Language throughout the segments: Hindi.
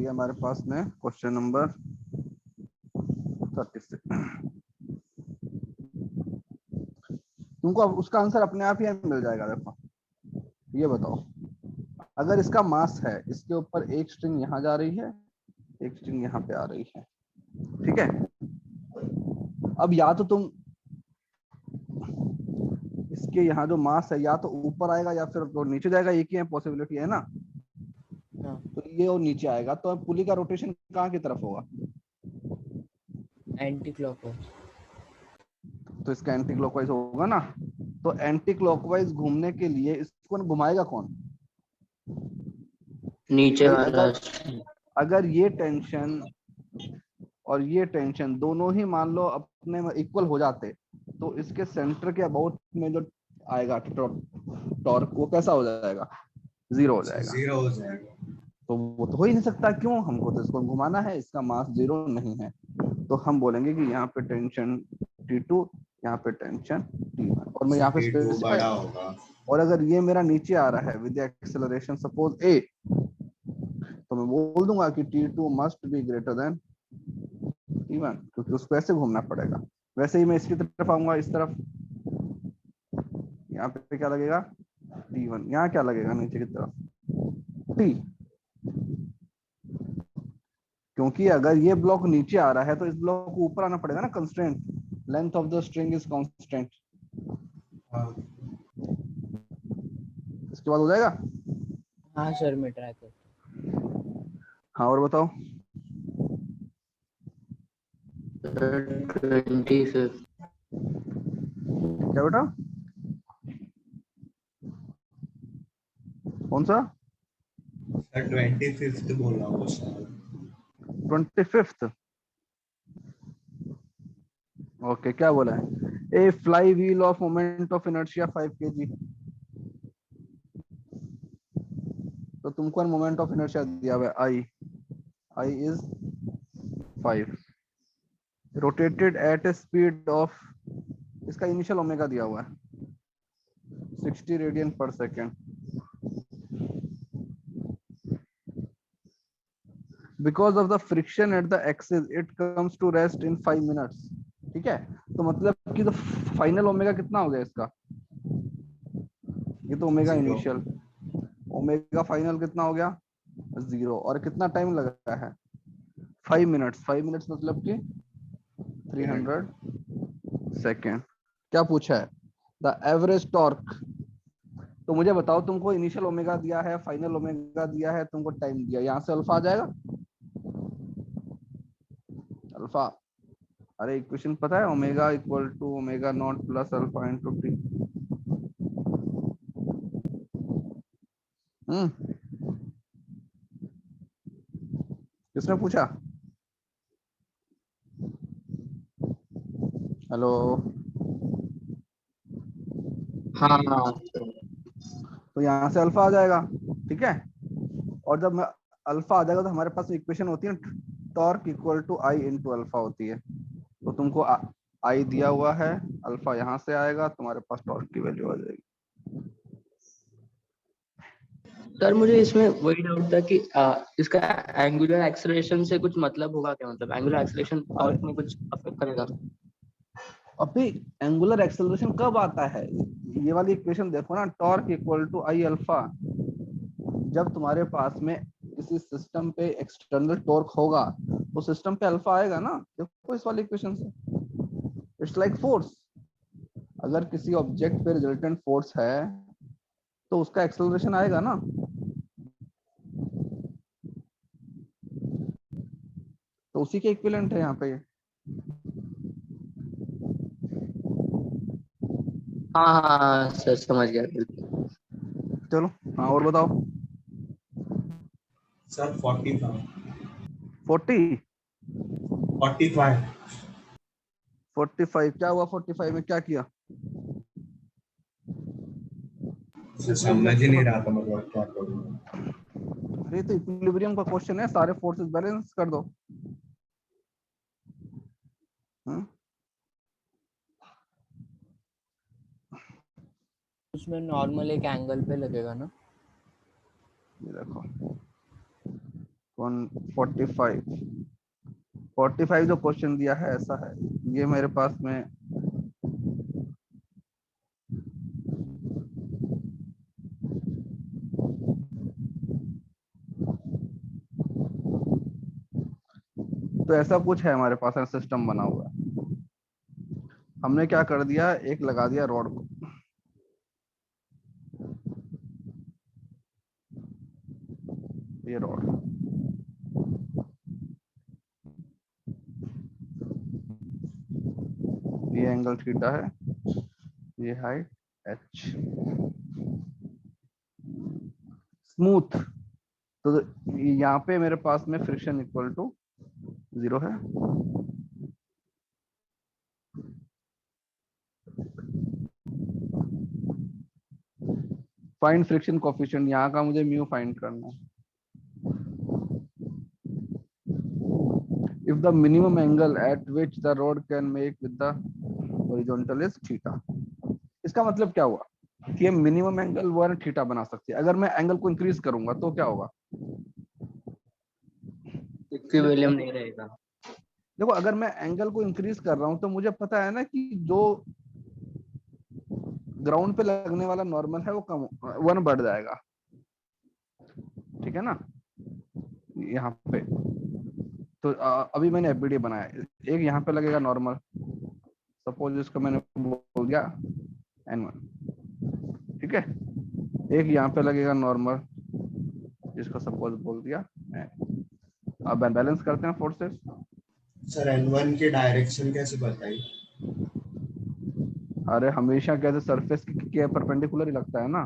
है हमारे पास में क्वेश्चन नंबर 36। तुमको अब उसका आंसर अपने आप ही मिल जाएगा। देखो ये बताओ, अगर इसका मास है, इसके ऊपर एक स्ट्रिंग यहाँ जा रही है, एक स्ट्रिंग यहाँ पे आ रही है, ठीक है। अब या तो तुम इसके यहाँ जो मास है या तो ऊपर आएगा या फिर वो नीचे जाएगा, एक ही है पॉसिबिलिटी है ना। तो ये और नीचे आएगा, तो अब पुली का रोटेशन कहाँ की तरफ होगा? Anti clockwise. तो इसका एंटी क्लॉकवाइज होगा ना। तो एंटी क्लॉकवाइज घूमने के लिए इसको घुमाएगा कौन? नीचे भाई वाला। अगर ये टेंशन और ये टेंशन दोनों ही मान लो अपने में इक्वल हो जाते, तो इसके सेंटर के अबाउट में जो आएगा टॉर्क वो कैसा हो जाएगा? जीरो हो जाएगा। जीरो हो जाएगा। तो वो तो हो ही नहीं सकता, क्यों? हमको तो इसको घुमाना है, इसका मास जीरो नहीं है। तो हम बोलेंगे कि यहाँ पे टेंशन T2, यहाँ पे टेंशन T1, और मैं यहाँ पे T2 बड़ा होगा। और अगर ये मेरा नीचे आ रहा है विद एक्सेलरेशन सपोज a, तो मैं बोल दूंगा कि T2 must be greater than T1, क्योंकि उसको ऐसे घूमना पड़ेगा। वैसे ही मैं इसकी तरफ आऊंगा, इस तरफ, यहाँ पे क्या लगेगा? T1। यहाँ क्या लगेगा नीचे की तरफ? T। क्योंकि अगर ये ब्लॉक नीचे आ रहा है तो इस ब्लॉक को ऊपर आना पड़ेगा ना, constraint length of the string is constant. इसके बाद हो जाएगा। हाँ सर मैं ट्राई करता हाँ और बताओ। 25। क्या बेटा? कौन सा? 25th बोल रहा हूँ सर। 25th। ओके, क्या बोला है? A flywheel of moment of inertia 5 kg। तो तुमको मोमेंट ऑफ इनर्शिया दिया हुआ है I is 5, rotated at a speed of, इसका इनिशियल ओमेगा दिया हुआ है 60 radian per second. Because of the friction at the axis it comes to rest in 5 minutes. ठीक है, तो मतलब कि तो फाइनल ओमेगा कितना हो गया इसका? ये तो ओमेगा इनिशियल, ओमेगा फाइनल कितना हो गया? 0। और कितना टाइम लगा है? 5 मिनट्स। 5 मिनट्स मतलब कि 300 सेकेंड। क्या पूछा है? The average torque. तो मुझे बताओ, तुमको इनिशियल ओमेगा दिया है, फाइनल ओमेगा दिया है, तुमको टाइम दिया, यहाँ से अल्फा आ जाएगा। अल्फा, अरे इक्वेशन पता है, omega equal to omega not plus alpha into T. किसने पूछा? हेलो। हाँ हाँ। तो यहाँ से अल्फा आ जाएगा, ठीक है। और जब मैं अल्फा आ जाएगा तो हमारे पास इक्वेशन होती है torque equal to I into alpha होती है। तो तुमको आई दिया हुआ है, अल्फा यहाँ से आएगा, तुम्हारे पास टॉर्क की वैल्यू आ जाएगी। सर मुझे इसमें वही डाउट था कि इसका एंगुलर एक्सेलरेशन से कुछ मतलब होगा क्या? मतलब एंगुलर एक्सेलरेशन टॉर्क में कुछ अफेक्ट करेगा? अभी एंगुलर एक्सेलरेशन कब आता है? ये वाली इक्वेशन देखो ना, torque equal to I alpha. जब तुम्हारे पास में किसी सिस्टम पे एक्सटर्नल टॉर्क होगा तो सिस्टम पे अल्फा आएगा ना। देखो इस वाली इक्वेशन से, इट्स लाइक फोर्स। अगर किसी ऑब्जेक्ट पे रिजल्टेंट फोर्स है तो उसका एक्सेलरेशन आएगा ना। तो उसी के इक्विवेलेंट है यहाँ पे। हाँ हाँ सर समझ गया बिल्कुल। चलो हाँ और बताओ। सर 40 था। 40 45। 45 क्या हुआ? 45 में क्या किया? समझ ही नहीं रहा था मतलब क्या करूँ। अरे तो इक्विलिब्रियम का क्वेश्चन है, सारे फोर्सेस बैलेंस कर दो। उसमें नॉर्मल एक एंगल पे लगेगा ना? ये देखो, 45 जो क्वेश्चन दिया है ऐसा है, ये मेरे पास में तो ऐसा कुछ है हमारे पास सिस्टम बना हुआ है। हमने क्या कर दिया, एक लगा दिया रॉड को, ये रॉड, ये एंगल थीटा है, ये हाइट h, स्मूथ। तो यहाँ पे मेरे पास में फ्रिक्शन इक्वल टू 0 है। फाइंड फ्रिक्शन कोफिशिएंट, यहाँ का मुझे म्यू फाइंड करना है। If the minimum angle at which the rod can make with the horizontal is theta, इसका मतलब क्या हुआ कि ये मिनिमम एंगल वो थीटा बना सकती है। अगर मैं एंगल को इंक्रीज करूंगा तो क्या होगा, इक्विलिब्रियम नहीं रहेगा। देखो अगर मैं एंगल को इंक्रीज कर रहा हूं तो मुझे पता है ना कि जो ग्राउंड पे लगने वाला नॉर्मल है वो कम 1 बढ़ जाएगा, ठीक है ना। यहाँ पे तो अभी मैंने एफबीडी बनाया, एक यहाँ पे लगेगा नॉर्मल, सपोज इसको मैंने बोल दिया n1, ठीक है। एक यहाँ पे लगेगा नॉर्मल, जिसको सपोज बोल दिया n। अब बैलेंस करते हैं फोर्सेस। सर N1 की डायरेक्शन कैसे बताई? अरे हमेशा कैसे सरफेस के परपेंडिकुलर ही लगता है ना,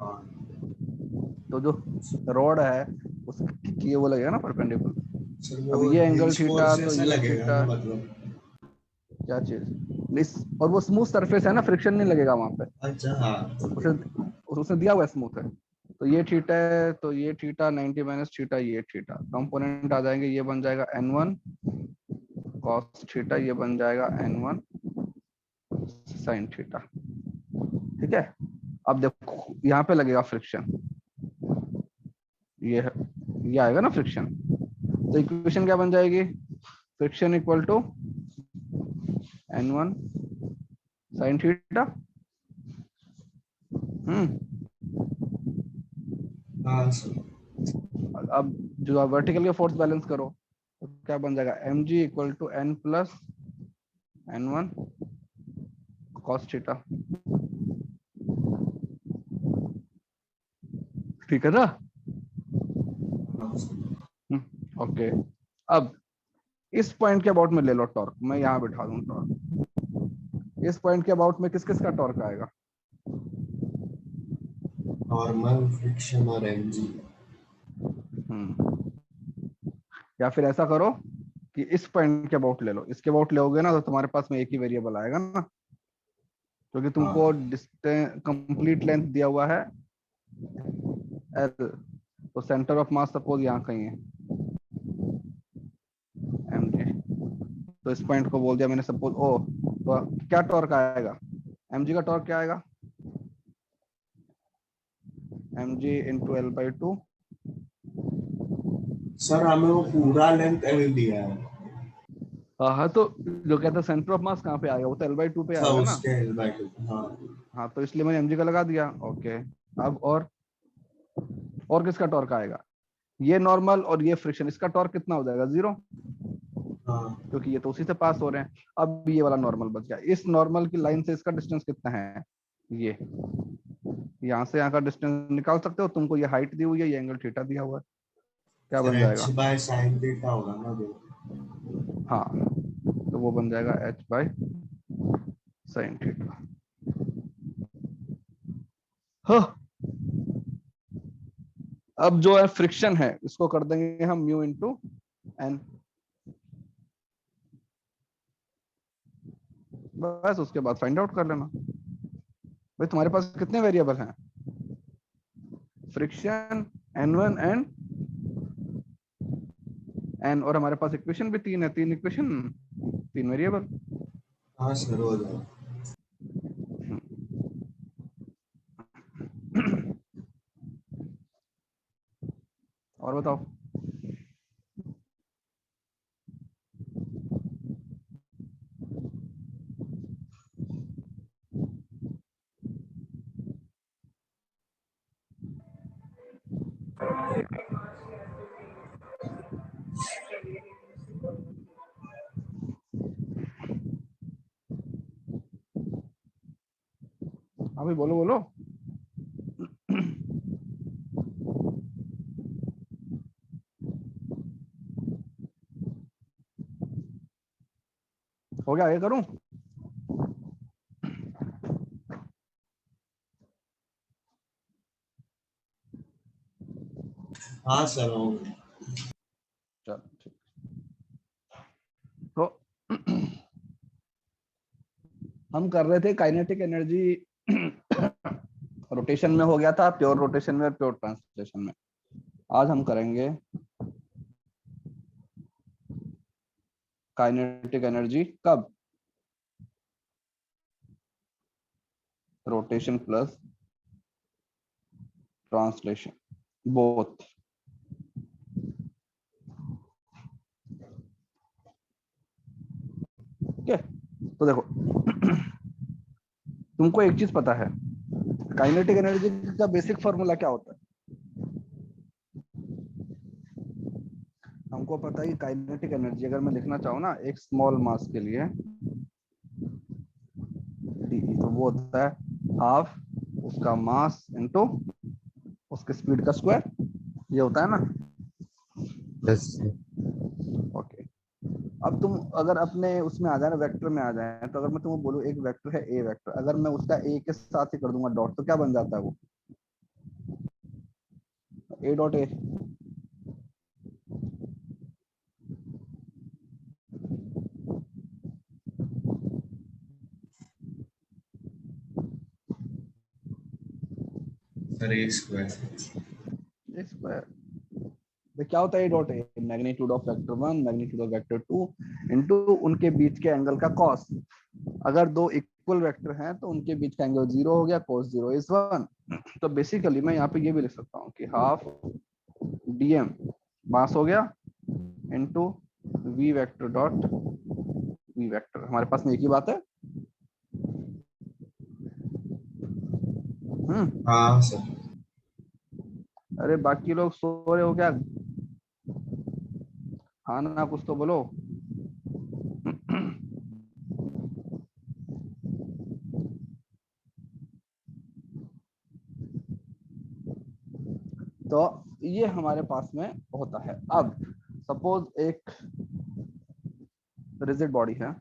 हाँ तो जो रॉड है उसकी वो लगेगा ना परपेंडिकुलर। सर, अब वो ये एंगल हिंज थीटा फोर्स तो से ये लगेगा थीटा, ना, मतलब। क्या चीज इस, और वो स्मूथ सरफेस है ना, फ्रिक्शन नहीं लगेगा वहां पे, अच्छा हाँ। उसे उसने दिया हुआ स्मूथ है। तो ये थीटा है, तो ये थीटा 90 माइनस थीटा, ये थीटा कंपोनेंट आ जाएंगे, ये बन जाएगा n1 cos थीटा, ये बन जाएगा n1 sin थीटा, ठीक है। अब देखो यहाँ पे लगेगा फ्रिक्शन, ये है, ये आएगा ना फ्रिक्शन, तो इक्वेशन क्या बन जाएगी, friction equal to n1 sin theta. हाँ सर। अब जो आप वर्टिकल के फोर्स बैलेंस करो तो क्या बन जाएगा, mg इक्वल टू n प्लस n1 cos थीटा, ठीक है ना। हाँ सर। ओके, अब इस पॉइंट के अबाउट में ले लो टॉर्क, मैं यहाँ बिठा दूं टॉर्क। इस पॉइंट के अबाउट में किस किस का टॉर्क आएगा, नॉर्मल, फ्रिक्शन और mg। या फिर ऐसा करो कि इस पॉइंट के अबाउट ले लो, इसके अबाउट लोगे ना तो तुम्हारे पास में एक ही वेरिएबल आएगा ना, क्योंकि तुमको हाँ डिस्टेंस कंप्लीट लेंथ दिया हुआ है L, तो सेंटर ऑफ मास सपोज यहाँ कहीं है mg, तो इस पॉइंट को बोल दिया मैंने सपोज ओ, तो क्या टॉर्क आएगा, mg का टॉर्क क्या आएगा, mg इंटू L/2। सर, हमें वो पूरा लेंथ L दिया है। हाँ, तो जो कहते हैं सेंटर ऑफ मास कहाँ पे आएगा, वो तो L/2 पे सर आएगा ना। उसके L/2। हाँ हाँ, तो इसलिए मैंने mg का लगा दिया। ओके, अब और किसका टॉर्क आएगा, ये नॉर्मल और ये फ्रिक्शन, इसका टॉर्क कितना हो जाएगा, 0, हाँ क्योंकि ये तो उसी से पास हो रहे हैं। अब ये वाला नॉर्मल बच गया, इस नॉर्मल की लाइन से इसका डिस्टेंस कितना है, ये यहाँ से यहाँ का डिस्टेंस निकाल सकते हो, तुमको ये हाइट दी हुई है, ये एंगल थीटा दिया हुआ है, क्या सर, बन जाएगा, h/sin थीटा होगा ना वो। हाँ, तो वो बन जाएगा h/sin थीटा। हाँ, अब जो है फ्रिक्शन है इसको कर देंगे हम म्यू इंटू एन, बस उसके बाद फाइंड आउट कर लेना। भाई तुम्हारे पास कितने वेरिएबल हैं, फ्रिक्शन n1 एंड n, और हमारे पास इक्वेशन भी 3 है, 3 इक्वेशन 3 वेरिएबल। हाँ सर, हो जाएगा। और बताओ। अभी बोलो बोलो। हो गया, आगे करूं? हाँ सर हो चलो ठीक। तो हम कर रहे थे काइनेटिक एनर्जी रोटेशन में हो गया था, प्योर रोटेशन में और प्योर ट्रांसलेशन में। आज हम करेंगे काइनेटिक एनर्जी कब? Rotation plus translation both. ठीक है, तो देखो तुमको एक चीज पता है, काइनेटिक एनर्जी का बेसिक फॉर्मूला क्या होता है? हमको पता है कि काइनेटिक एनर्जी अगर मैं लिखना चाहूँ ना एक स्मॉल मास के लिए, तो वो होता है हाफ उसका मास इनटू उसके स्पीड का स्क्वायर। ये होता है ना? Yes okay. अब तुम अगर अपने उसमें आ जाए ना, वेक्टर में आ जाए, तो अगर मैं तुम्हें बोलूं एक वेक्टर है ए वेक्टर, अगर मैं उसका ए के साथ ही कर दूंगा डॉट, तो क्या बन जाता है वो? ए dot A. Sir A square. Square. तो क्या होता है ए dot A? Magnitude of vector 1 magnitude of vector 2 into उनके बीच के एंगल का कॉस। अगर दो इक्वल वेक्टर हैं तो उनके बीच का एंगल 0 हो गया, cos 0 इज 1। तो बेसिकली मैं यहाँ पे ये भी लिख सकता हूँ कि हाफ dm मास हो गया into v vector dot v vector. हमारे पास में एक ही बात है। हाँ सर। अरे बाकी लोग सो रहे हो क्या? हाँ ना, कुछ तो बोलो। तो ये हमारे पास में होता है। अब सपोज एक रिजिड बॉडी है,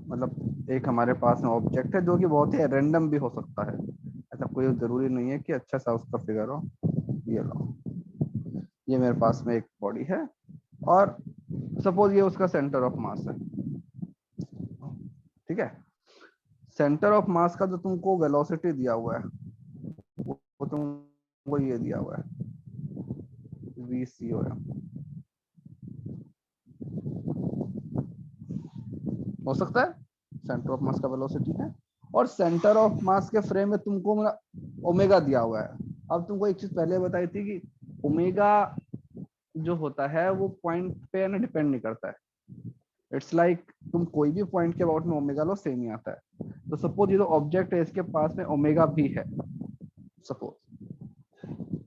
मतलब एक हमारे पास में ऑब्जेक्ट है जो कि बहुत ही रैंडम भी हो सकता है, ऐसा कोई जरूरी नहीं है कि अच्छा सा उसका फिगर हो। ये लो, ये मेरे पास में एक बॉडी है और सपोज ये उसका सेंटर ऑफ मास है। ठीक है, सेंटर ऑफ मास का जो तुमको वेलोसिटी दिया हुआ है वो तुमको ये दिया हुआ है VCOM। हो सकता है सेंटर ऑफ मास का वेलोसिटी है, और सेंटर ऑफ मास के फ्रेम में तुमको ओमेगा दिया हुआ है। अब तुमको एक चीज पहले बताई थी कि ओमेगा जो होता है वो पॉइंट पे ना डिपेंड नहीं करता है। इट्स लाइक तुम कोई भी पॉइंट के अबाउट में ओमेगा लो, सेम ही आता है। तो सपोज ये जो ऑब्जेक्ट है इसके पास में ओमेगा भी है सपोज।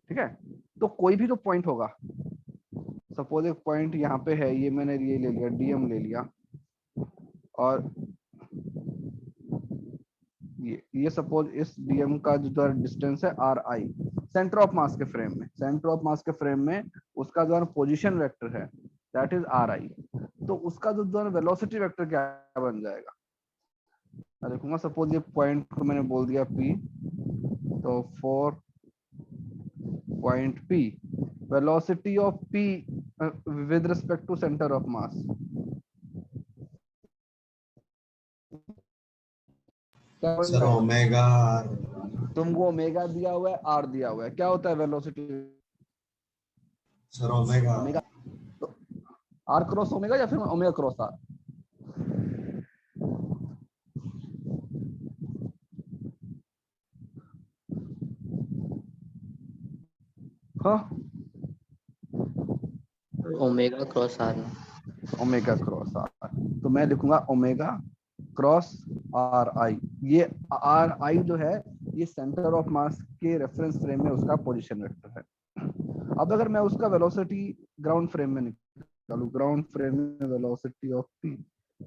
ठीक है, तो कोई भी जो पॉइंट होगा, सपोज एक पॉइंट यहाँ पे है, ये मैंने ये ले लिया डीएम ले लिया, और ये सपोज इस डीएम का जो डिस्टेंस है R I, centre of mass के फ्रेम में, सेंटर ऑफ मास के फ्रेम में उसका जो पोजीशन वेक्टर है दैट इज आर आई। तो उसका जो वेलोसिटी वेक्टर क्या बन जाएगा? मैं देखूंगा सपोज ये पॉइंट को मैंने बोल दिया P, तो 4 point P, velocity of P with respect to centre of mass क्या बन सर जाएगा? ओमेगा तुमको ओमेगा दिया हुआ है, आर दिया हुआ है, क्या होता है वेलोसिटी? Sir omega. ओमेगा। तो आर क्रॉस ओमेगा या फिर ओमेगा क्रॉस आर? हाँ, omega cross R. Omega cross R, तो मैं लिखूंगा ओमेगा क्रॉस आर आई। ये आर आई जो है ये सेंटर ऑफ मास के रेफरेंस फ्रेम में उसका पोजीशन वेक्टर है। अब अगर मैं उसका वेलोसिटी ग्राउंड फ्रेम में निकालू, ग्राउंड फ्रेम में वेलोसिटी ऑफ पी,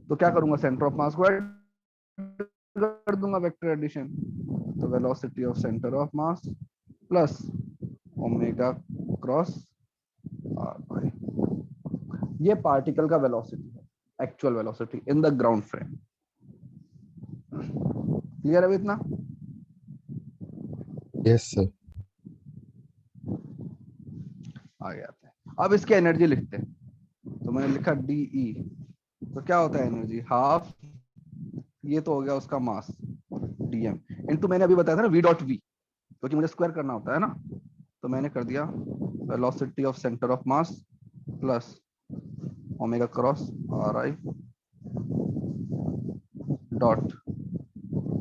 तो क्या करूंगा, सेंटर ऑफ मास को ऐड कर दूंगा, वेक्टर एडिशन। तो velocity of centre of mass plus omega cross R by, ये पार्टिकल का वेलोसिटी है, actual velocity in the ground frame. Clear है इतना? Yes sir. आगे आते हैं, अब इसकी एनर्जी लिखते हैं। तो मैंने लिखा डी ई, तो क्या होता है एनर्जी, हाफ, ये तो हो गया उसका मास डीएम इनटू, मैंने अभी बताया था ना वी डॉट वी, क्योंकि मुझे स्क्वायर करना होता है ना, तो मैंने कर दिया velocity of centre of mass plus omega cross are I dot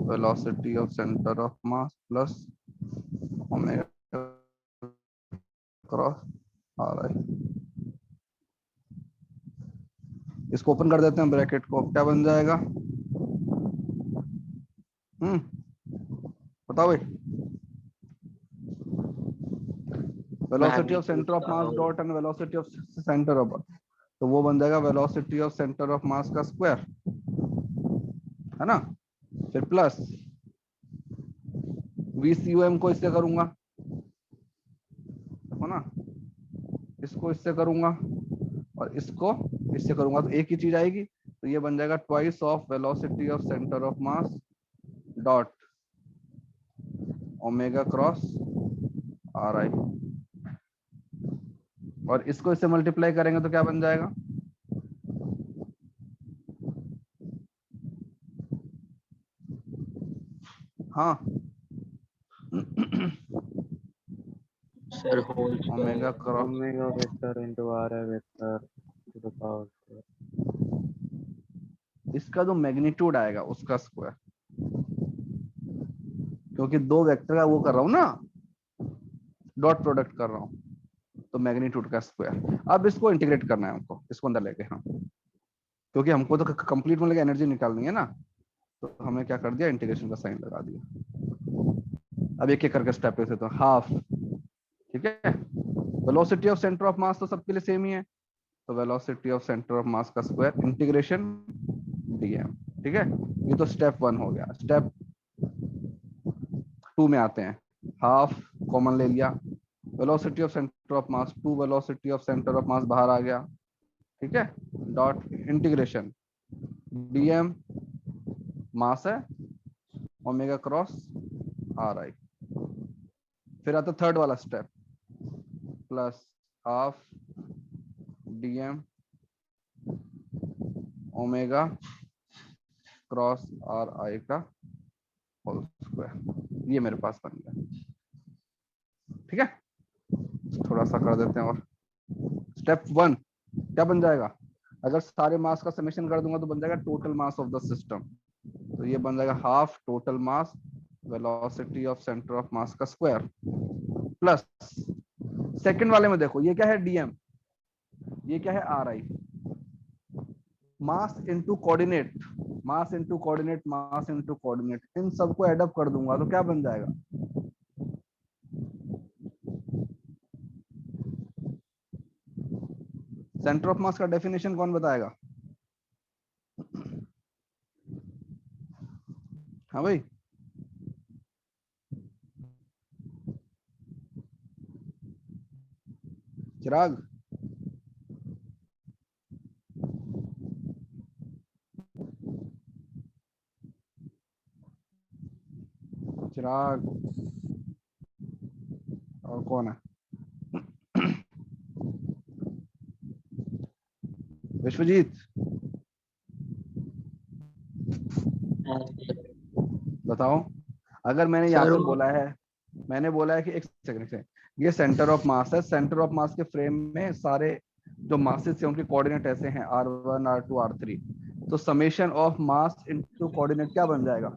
velocity of centre of mass plus omega cross are आई। इसको ओपन कर देते हैं ब्रैकेट को, क्या बन जाएगा, बताओ भाई, velocity of centre of mass dot and velocity of centre of, तो वो बन जाएगा velocity of centre of mass का स्क्वायर, है ना, फिर प्लस VCUM को इससे करूंगा, देखो ना, इसको इससे करूंगा और इसको इससे करूंगा, तो एक ही चीज आएगी, तो ये बन जाएगा twice of velocity of centre of mass dot omega cross are आई, और इसको इससे मल्टीप्लाई करेंगे तो क्या बन जाएगा, हाँ sir whole omega cross, omega vector into R I vector to the power square. इसका जो मैग्नीट्यूड आएगा उसका स्क्वायर, क्योंकि दो वेक्टर का वो कर रहा हूं ना, डॉट प्रोडक्ट कर रहा हूं, तो मैग्नीट्यूड का स्क्वायर। अब इसको इंटीग्रेट करना है हमको, इसको अंदर लेके, हाँ, क्योंकि हमको तो कंप्लीट में लेके एनर्जी निकालनी है ना, तो हमें क्या कर दिया, इंटीग्रेशन का साइन लगा दिया। अब एक एक करके स्टेप पे से, तो हाफ, ठीक है, वेलोसिटी ऑफ सेंटर ऑफ मास तो सबके लिए सेम ही है, तो velocity of centre of mass का स्क्वायर इंटीग्रेशन डीएम, ठीक है, ये तो स्टेप 1 हो गया। स्टेप 2 में आते हैं, हाफ कॉमन ले लिया, velocity of centre of mass 2 velocity of centre of मास बाहर आ गया, ठीक है, डॉट इंटीग्रेशन डीएम मास है ओमेगा क्रॉस आर आई। फिर आता थर्ड वाला step, plus half DM omega cross are आई का होल स्क्वायर, ये मेरे पास बन गया, ठीक है। थोड़ा सा कर देते हैं और स्टेप 1 क्या बन जाएगा, अगर सारे मास का समेशन कर दूंगा तो बन जाएगा total mass of the system, तो ये बन जाएगा half total mass velocity of centre of mass का स्क्वायर, प्लस सेकंड वाले में देखो ये क्या है डीएम, ये क्या है R I, mass into coordinate, mass into coordinate, mass into coordinate, इन सबको ऐड अप कर दूंगा तो क्या बन जाएगा, सेंटर ऑफ मास का डेफिनेशन कौन बताएगा, हाँ भाई, चिराग, चिराग, और कौन है, विश्वजीत, बताओ। अगर मैंने यहाँ से बोला है, मैंने बोला है कि एक सेकंड से, ये सेंटर ऑफ मास है, सेंटर ऑफ मास के फ्रेम में सारे जो मासेस हैं उनके कोऑर्डिनेट ऐसे हैं r1 r2 r3, तो summation of mass into coordinate क्या बन जाएगा,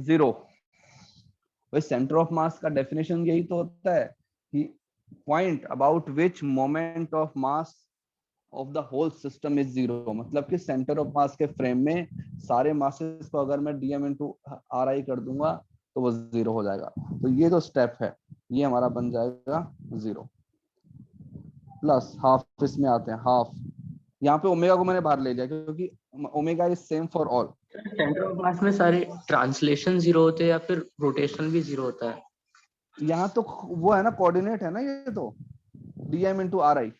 0। भाई सेंटर ऑफ मास का डेफिनेशन यही तो होता है point about which moment of mass of the whole system is zero, मतलब कि सेंटर ऑफ मास के फ्रेम में सारे मासेस को अगर मैं डीएम इंटू आर आई कर दूंगा तो वो जीरो हो जाएगा। तो ये जो स्टेप है ये हमारा बन जाएगा जीरो। प्लस हाफ, इसमें आते हैं हाफ, यहाँ पे ओमेगा को मैंने बाहर ले लिया क्योंकि omega is same for all. Centre of मास में सारे ट्रांसलेशन जीरो होते हैं या फिर रोटेशन भी जीरो होता है? यहाँ तो वो है ना, कोऑर्डिनेट है ना ये तो, डीएम इंटू आर आई।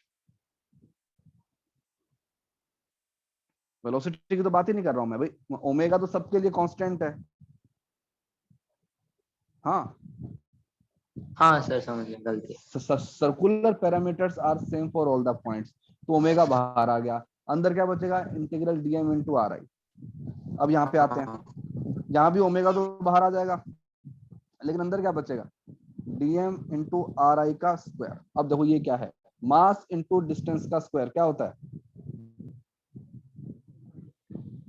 वेलोसिटी की तो बात ही नहीं कर रहा हूं मैं भाई, ओमेगा तो सबके लिए कांस्टेंट है। हाँ, हाँ सर समझ गया, गलती। Circular parameters are same for all the points, तो ओमेगा बाहर आ गया, अंदर क्या बचेगा, integral DM into R I. अब यहाँ पे आते हैं, यहाँ भी ओमेगा तो बाहर आ जाएगा, लेकिन अंदर क्या बचेगा, डीएम इंटू आर आई का स्क्वायर। अब देखो ये क्या है, मास इंटू डिस्टेंस का स्क्वायर क्या होता है,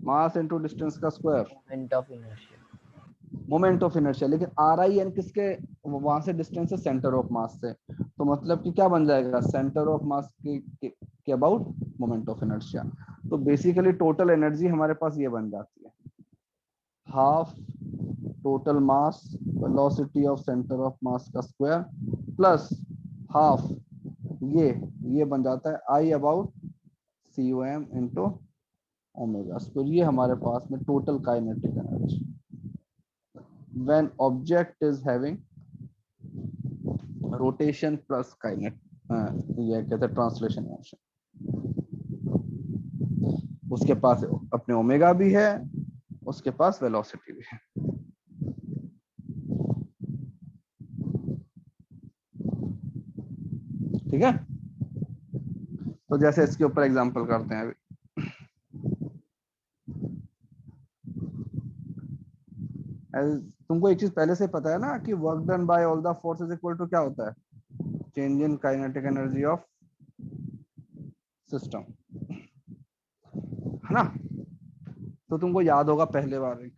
मास इंटू डिस्टेंस का square, moment of inertia. Moment of inertia. लेकिन आर आई एन किसके, वहां से डिस्टेंस है सेंटर ऑफ मास से, तो मतलब कि क्या बन जाएगा, सेंटर ऑफ मास के अबाउट मोमेंट ऑफ इनर्शिया। तो बेसिकली टोटल एनर्जी हमारे पास ये बन जाती है, half total mass velocity of centre of mass का स्क्वायर प्लस हाफ ये बन जाता है I about C O M into omega square. ये हमारे पास में total kinetic energy when object is having rotation plus kinetic ये कहते हैं ट्रांसलेशन मोशन। उसके पास अपने ओमेगा भी है, उसके पास वेलोसिटी भी है। ठीक है, तो जैसे इसके ऊपर एग्जांपल करते हैं अभी। तुमको एक चीज पहले से पता है ना कि work done by all the forces equal to क्या होता है, change in kinetic energy of system, है ना। तो तुमको याद होगा पहले बार,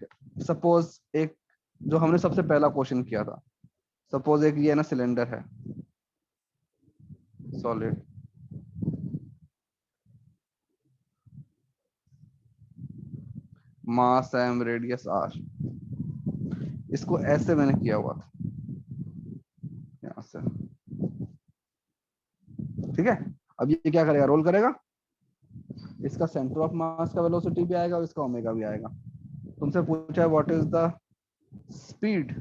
सपोज एक जो हमने सबसे पहला क्वेश्चन किया था, सपोज एक ये ना सिलेंडर है solid, mass M radius R, इसको ऐसे मैंने किया हुआ था यहां से, ठीक है। अब ये क्या करेगा, रोल करेगा, इसका सेंटर ऑफ मास का वेलोसिटी भी आएगा और इसका ओमेगा भी आएगा। तुमसे पूछा है व्हाट इज द स्पीड,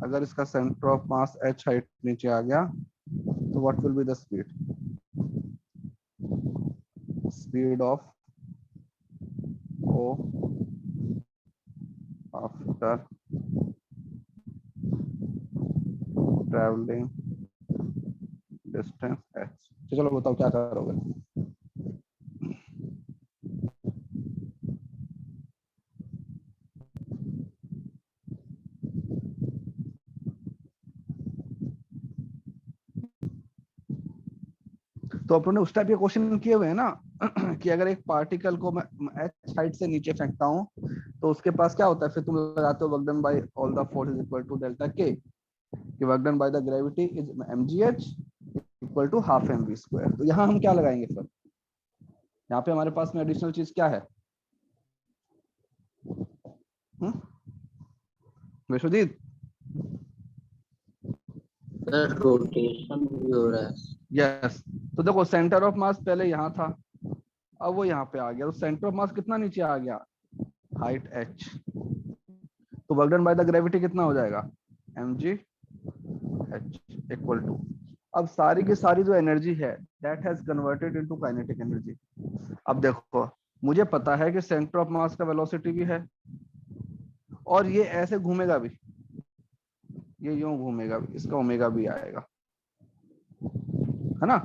अगर इसका centre of mass h height नीचे आ गया तो what will be the speed, speed of O after travelling distance h। चलो बताओ क्या करोगे। तो अपन ने उस टाइप के क्वेश्चन किए हुए हैं ना कि अगर एक पार्टिकल को मैं h हाइट से नीचे फेंकता हूं तो उसके पास क्या होता है, फिर तुम लगाते हो work done by all the force is equal to delta K, कि work done by the gravity is mgh equal to half mv square. तो यहाँ हम क्या लगाएंगे सर, यहाँ पे हमारे पास में एडिशनल चीज क्या है, विश्वजीत। सर रोटेशन भी हो रहा है। यस, तो देखो सेंटर ऑफ मास पहले यहाँ था, अब वो यहाँ पे आ गया, तो सेंटर ऑफ मास कितना नीचे आ गया, हाइट h, तो work done by the gravity कितना हो जाएगा, mg h इक्वल टू, अब सारी की सारी जो एनर्जी है that has converted into kinetic energy. अब देखो मुझे पता है कि सेंटर ऑफ मास का वेलोसिटी भी है और ये ऐसे घूमेगा भी, ये यूं घूमेगा भी, इसका ओमेगा भी आएगा, है ना।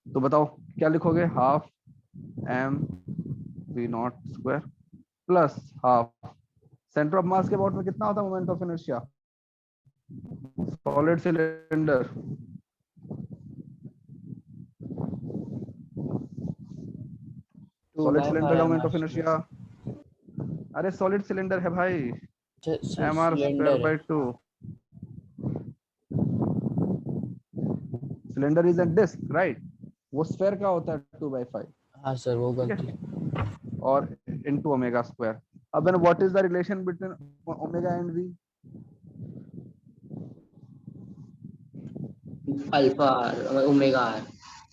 तो बताओ क्या लिखोगे, half M V not square plus half centre of mass के अबाउट में कितना होता है moment of inertia, solid cylinder solid cylinder का मोमेंट ऑफ mr इनर्शिया, अरे सॉलिड सिलेंडर है भाई, mr square cylinder by 2। Cylinder is a disc right, वो स्फेयर का होता है 2/5, हाँ सर वो ठीक गलती है, और इनटू ओमेगा स्क्वायर। अब then what is the relation between omega and V? Alpha omega R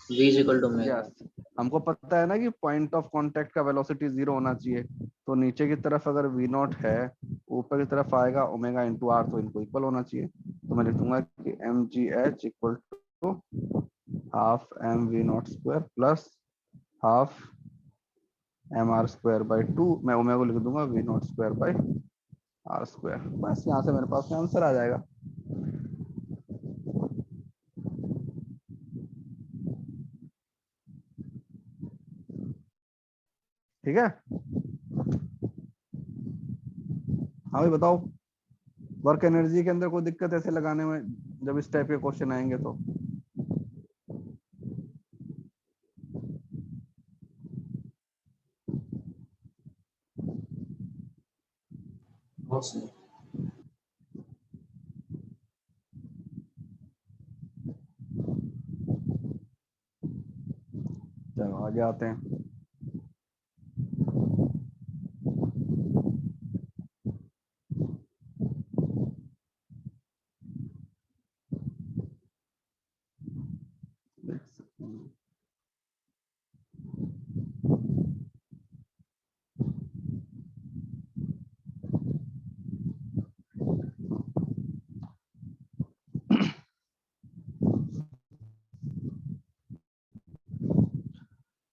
v is equal to omega. Yes, हमको पता है ना कि पॉइंट ऑफ कांटेक्ट का वेलोसिटी 0 होना चाहिए, तो नीचे की तरफ अगर v नॉट है, ऊपर की तरफ आएगा ओमेगा इंटू आर, तो इनको इक्वल होना चाहिए। तो मैं लिख दूंगा कि M G H equal to half M V not square plus half M R square by 2, मैं ओमेगा को लिख दूंगा V not square by R square. बस यहाँ से मेरे पास आंसर आ जाएगा। ठीक है, हाँ भाई बताओ, वर्क एनर्जी के अंदर कोई दिक्कत ऐसे लगाने में जब इस टाइप के क्वेश्चन आएंगे तो? बहुत सही। चलो आगे आते हैं।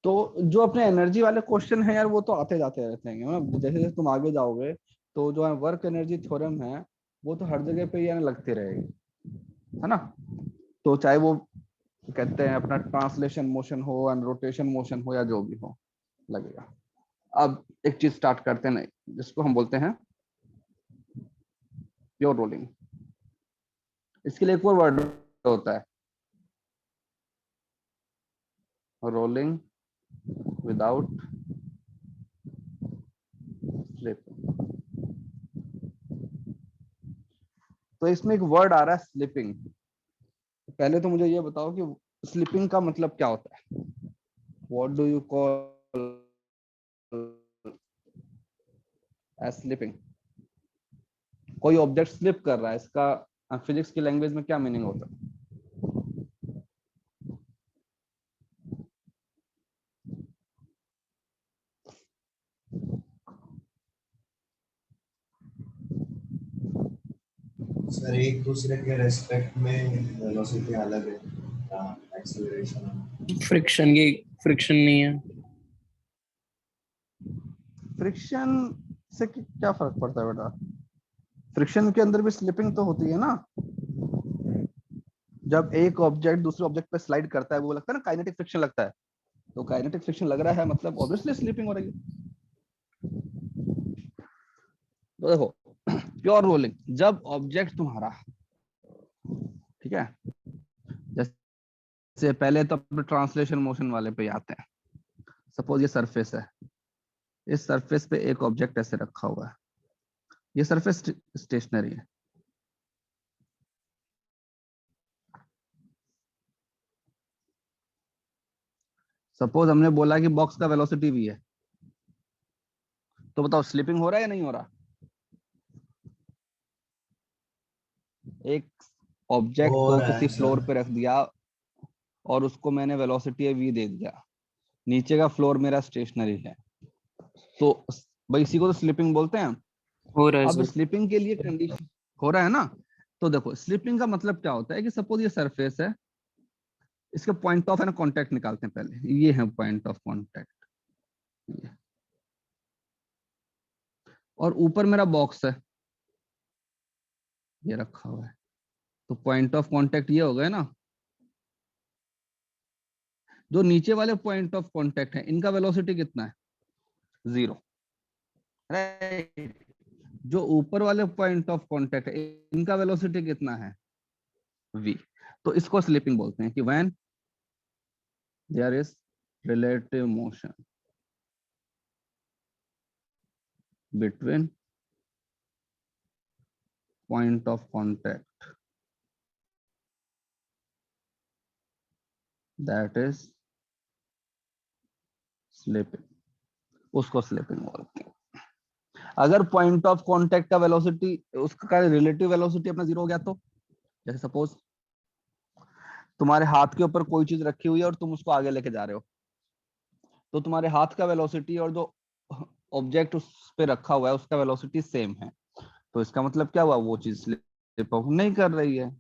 तो जो अपने एनर्जी वाले क्वेश्चन है यार, वो तो आते जाते रहते हैं ना, जैसे जैसे तुम आगे जाओगे तो जो है वर्क एनर्जी थ्योरम है वो तो हर जगह पे यार लगती रहेगी, है ना। तो चाहे वो कहते हैं अपना ट्रांसलेशन मोशन हो एंड रोटेशन मोशन हो या जो भी हो, लगेगा। अब एक चीज स्टार्ट करते हैं जिसको हम बोलते हैं प्योर रोलिंग। इसके लिए एक और वर्ड होता है, रोलिंग विदाउट स्लिपिंग। तो इसमें एक वर्ड आ रहा है स्लिपिंग। पहले तो मुझे ये बताओ कि स्लिपिंग का मतलब क्या होता है? What do you call as slipping? कोई ऑब्जेक्ट स्लिप कर रहा है, इसका फिजिक्स की लैंग्वेज में क्या मीनिंग होता है? सर एक दूसरे के रेस्पेक्ट में वेलोसिटी अलग है, एक्सेलरेशन। फ्रिक्शन नहीं है। फ्रिक्शन से क्या फर्क पड़ता है बेटा? फ्रिक्शन के अंदर भी स्लिपिंग तो होती है ना। जब एक ऑब्जेक्ट दूसरे ऑब्जेक्ट पे स्लाइड करता है वो लगता है ना काइनेटिक फ्रिक्शन लगता है, तो काइनेटिक फ्रिक्शन लग रहा है मतलब ऑब्वियसली स्लिपिंग हो रही है। तो देखो प्योर रोलिंग, जब ऑब्जेक्ट तुम्हारा, ठीक है, जैसे पहले तो अपने ट्रांसलेशन मोशन वाले पे आते हैं। सपोज ये सरफेस है, इस सरफेस पे एक ऑब्जेक्ट ऐसे रखा हुआ है, ये सरफेस स्टेशनरी है। सपोज हमने बोला कि बॉक्स का वेलोसिटी भी है, तो बताओ स्लिपिंग हो रहा है या नहीं हो रहा? एक ऑब्जेक्ट हो को रहा किसी है फ्लोर सर। पे रख दिया और उसको मैंने वेलोसिटी v दे दिया, नीचे का फ्लोर मेरा स्टेशनरी है, तो भाई इसी को तो स्लिपिंग बोलते हैं। हो रहा है अब सर। स्लिपिंग के लिए कंडीशन हो रहा है ना, तो देखो स्लिपिंग का मतलब क्या होता है कि सपोज ये सरफेस है, इसके पॉइंट ऑफ है ना कांटेक्ट निकालते हैं पहले, ये है पॉइंट ऑफ कांटेक्ट, और ऊपर मेरा बॉक्स है ये रखा हुआ है, तो पॉइंट ऑफ कांटेक्ट ये हो गए ना। जो नीचे वाले पॉइंट ऑफ कांटेक्ट है इनका वेलोसिटी कितना है? 0, राइट। जो ऊपर वाले पॉइंट ऑफ कांटेक्ट है इनका वेलोसिटी कितना है? v। तो इसको स्लिपिंग बोलते हैं कि when there is relative motion. between point of contact, that is slipping, उसको स्लिपिंग बोलते हैं। अगर पॉइंट ऑफ कांटेक्ट का वेलोसिटी, उसका रिलेटिव वेलोसिटी अपना जीरो हो गया, तो जैसे सपोज तुम्हारे हाथ के ऊपर कोई चीज रखी हुई है और तुम उसको आगे लेके जा रहे हो, तो तुम्हारे हाथ का वेलोसिटी और जो ऑब्जेक्ट उस पे रखा हुआ है उसका वेलोसिटी सेम है, तो इसका मतलब क्या हुआ, वो चीज स्लिप नहीं कर रही है।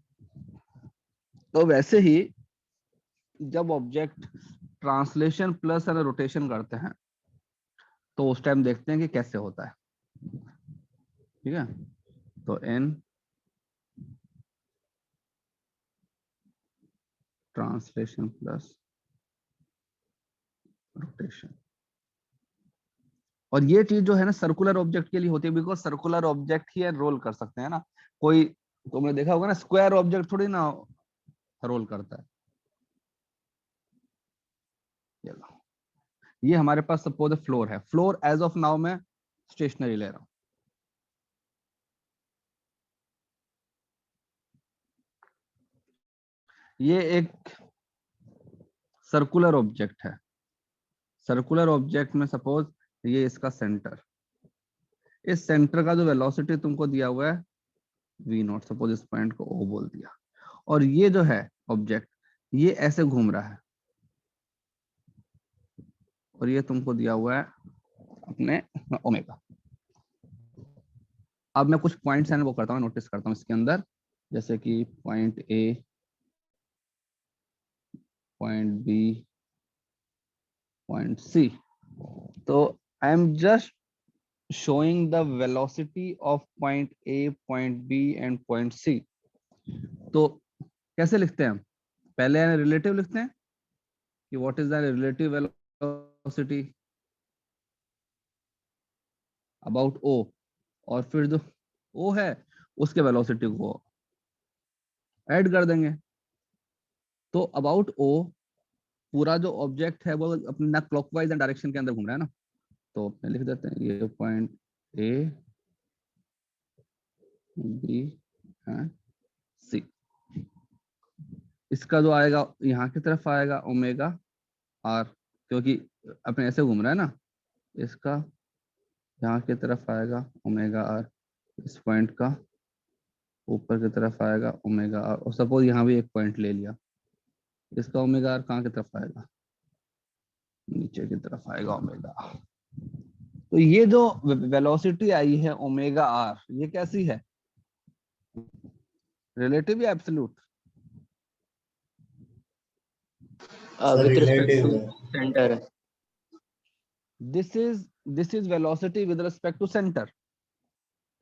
तो वैसे ही जब object translation plus and rotation करते हैं तो उस टाइम देखते हैं कि कैसे होता है। ठीक है, तो एन ट्रांसलेशन प्लस रोटेशन, और ये चीज जो है ना सर्कुलर ऑब्जेक्ट के लिए होती है, बिकॉज सर्कुलर ऑब्जेक्ट ही रोल कर सकते हैं ना। कोई तुमने देखा होगा ना, स्क्वायर ऑब्जेक्ट थोड़ी ना रोल करता है। ये हमारे पास सपोज फ्लोर है, फ्लोर एज ऑफ नाउ मैं स्टेशनरी ले रहा हूं। ये एक सर्कुलर ऑब्जेक्ट है, सर्कुलर ऑब्जेक्ट में सपोज ये इसका सेंटर, इस सेंटर का जो वेलोसिटी तुमको दिया हुआ है वी नॉट, सपोज इस पॉइंट को ओ बोल दिया, और ये जो है ऑब्जेक्ट ये ऐसे घूम रहा है, और ये तुमको दिया हुआ है अपने ओमेगा। अब मैं कुछ पॉइंट्स हैं वो करता हूँ, नोटिस करता हूँ इसके अंदर, जैसे कि point A, point B, point C. तो I am just showing the velocity of point A, point B and point C। तो कैसे लिखते हैं हम, पहले रिलेटिव लिखते हैं कि what is the relative velocity about O, और फिर जो O है उसके वेलोसिटी को ऐड कर देंगे। तो अबाउट O पूरा जो ऑब्जेक्ट है वो अपने ना क्लॉकवाइज एंड डायरेक्शन के अंदर घूम रहा है ना, तो अपने लिख देते हैं ये point A, B and C। इसका जो आएगा यहाँ की तरफ आएगा ओमेगा आर, क्योंकि अपने ऐसे घूम रहा है ना, इसका यहाँ की तरफ आएगा ओमेगा आर, इस पॉइंट का ऊपर की तरफ आएगा ओमेगा आर, और सपोज यहाँ भी एक पॉइंट ले लिया, इसका ओमेगा आर कहाँ की तरफ आएगा, नीचे की तरफ आएगा ओमेगा आर। तो ये जो वेलोसिटी आई है ओमेगा आर, ये कैसी है, रिलेटिव या absolute? Sir with respect relative to है। Centre. This is velocity with respect to centre,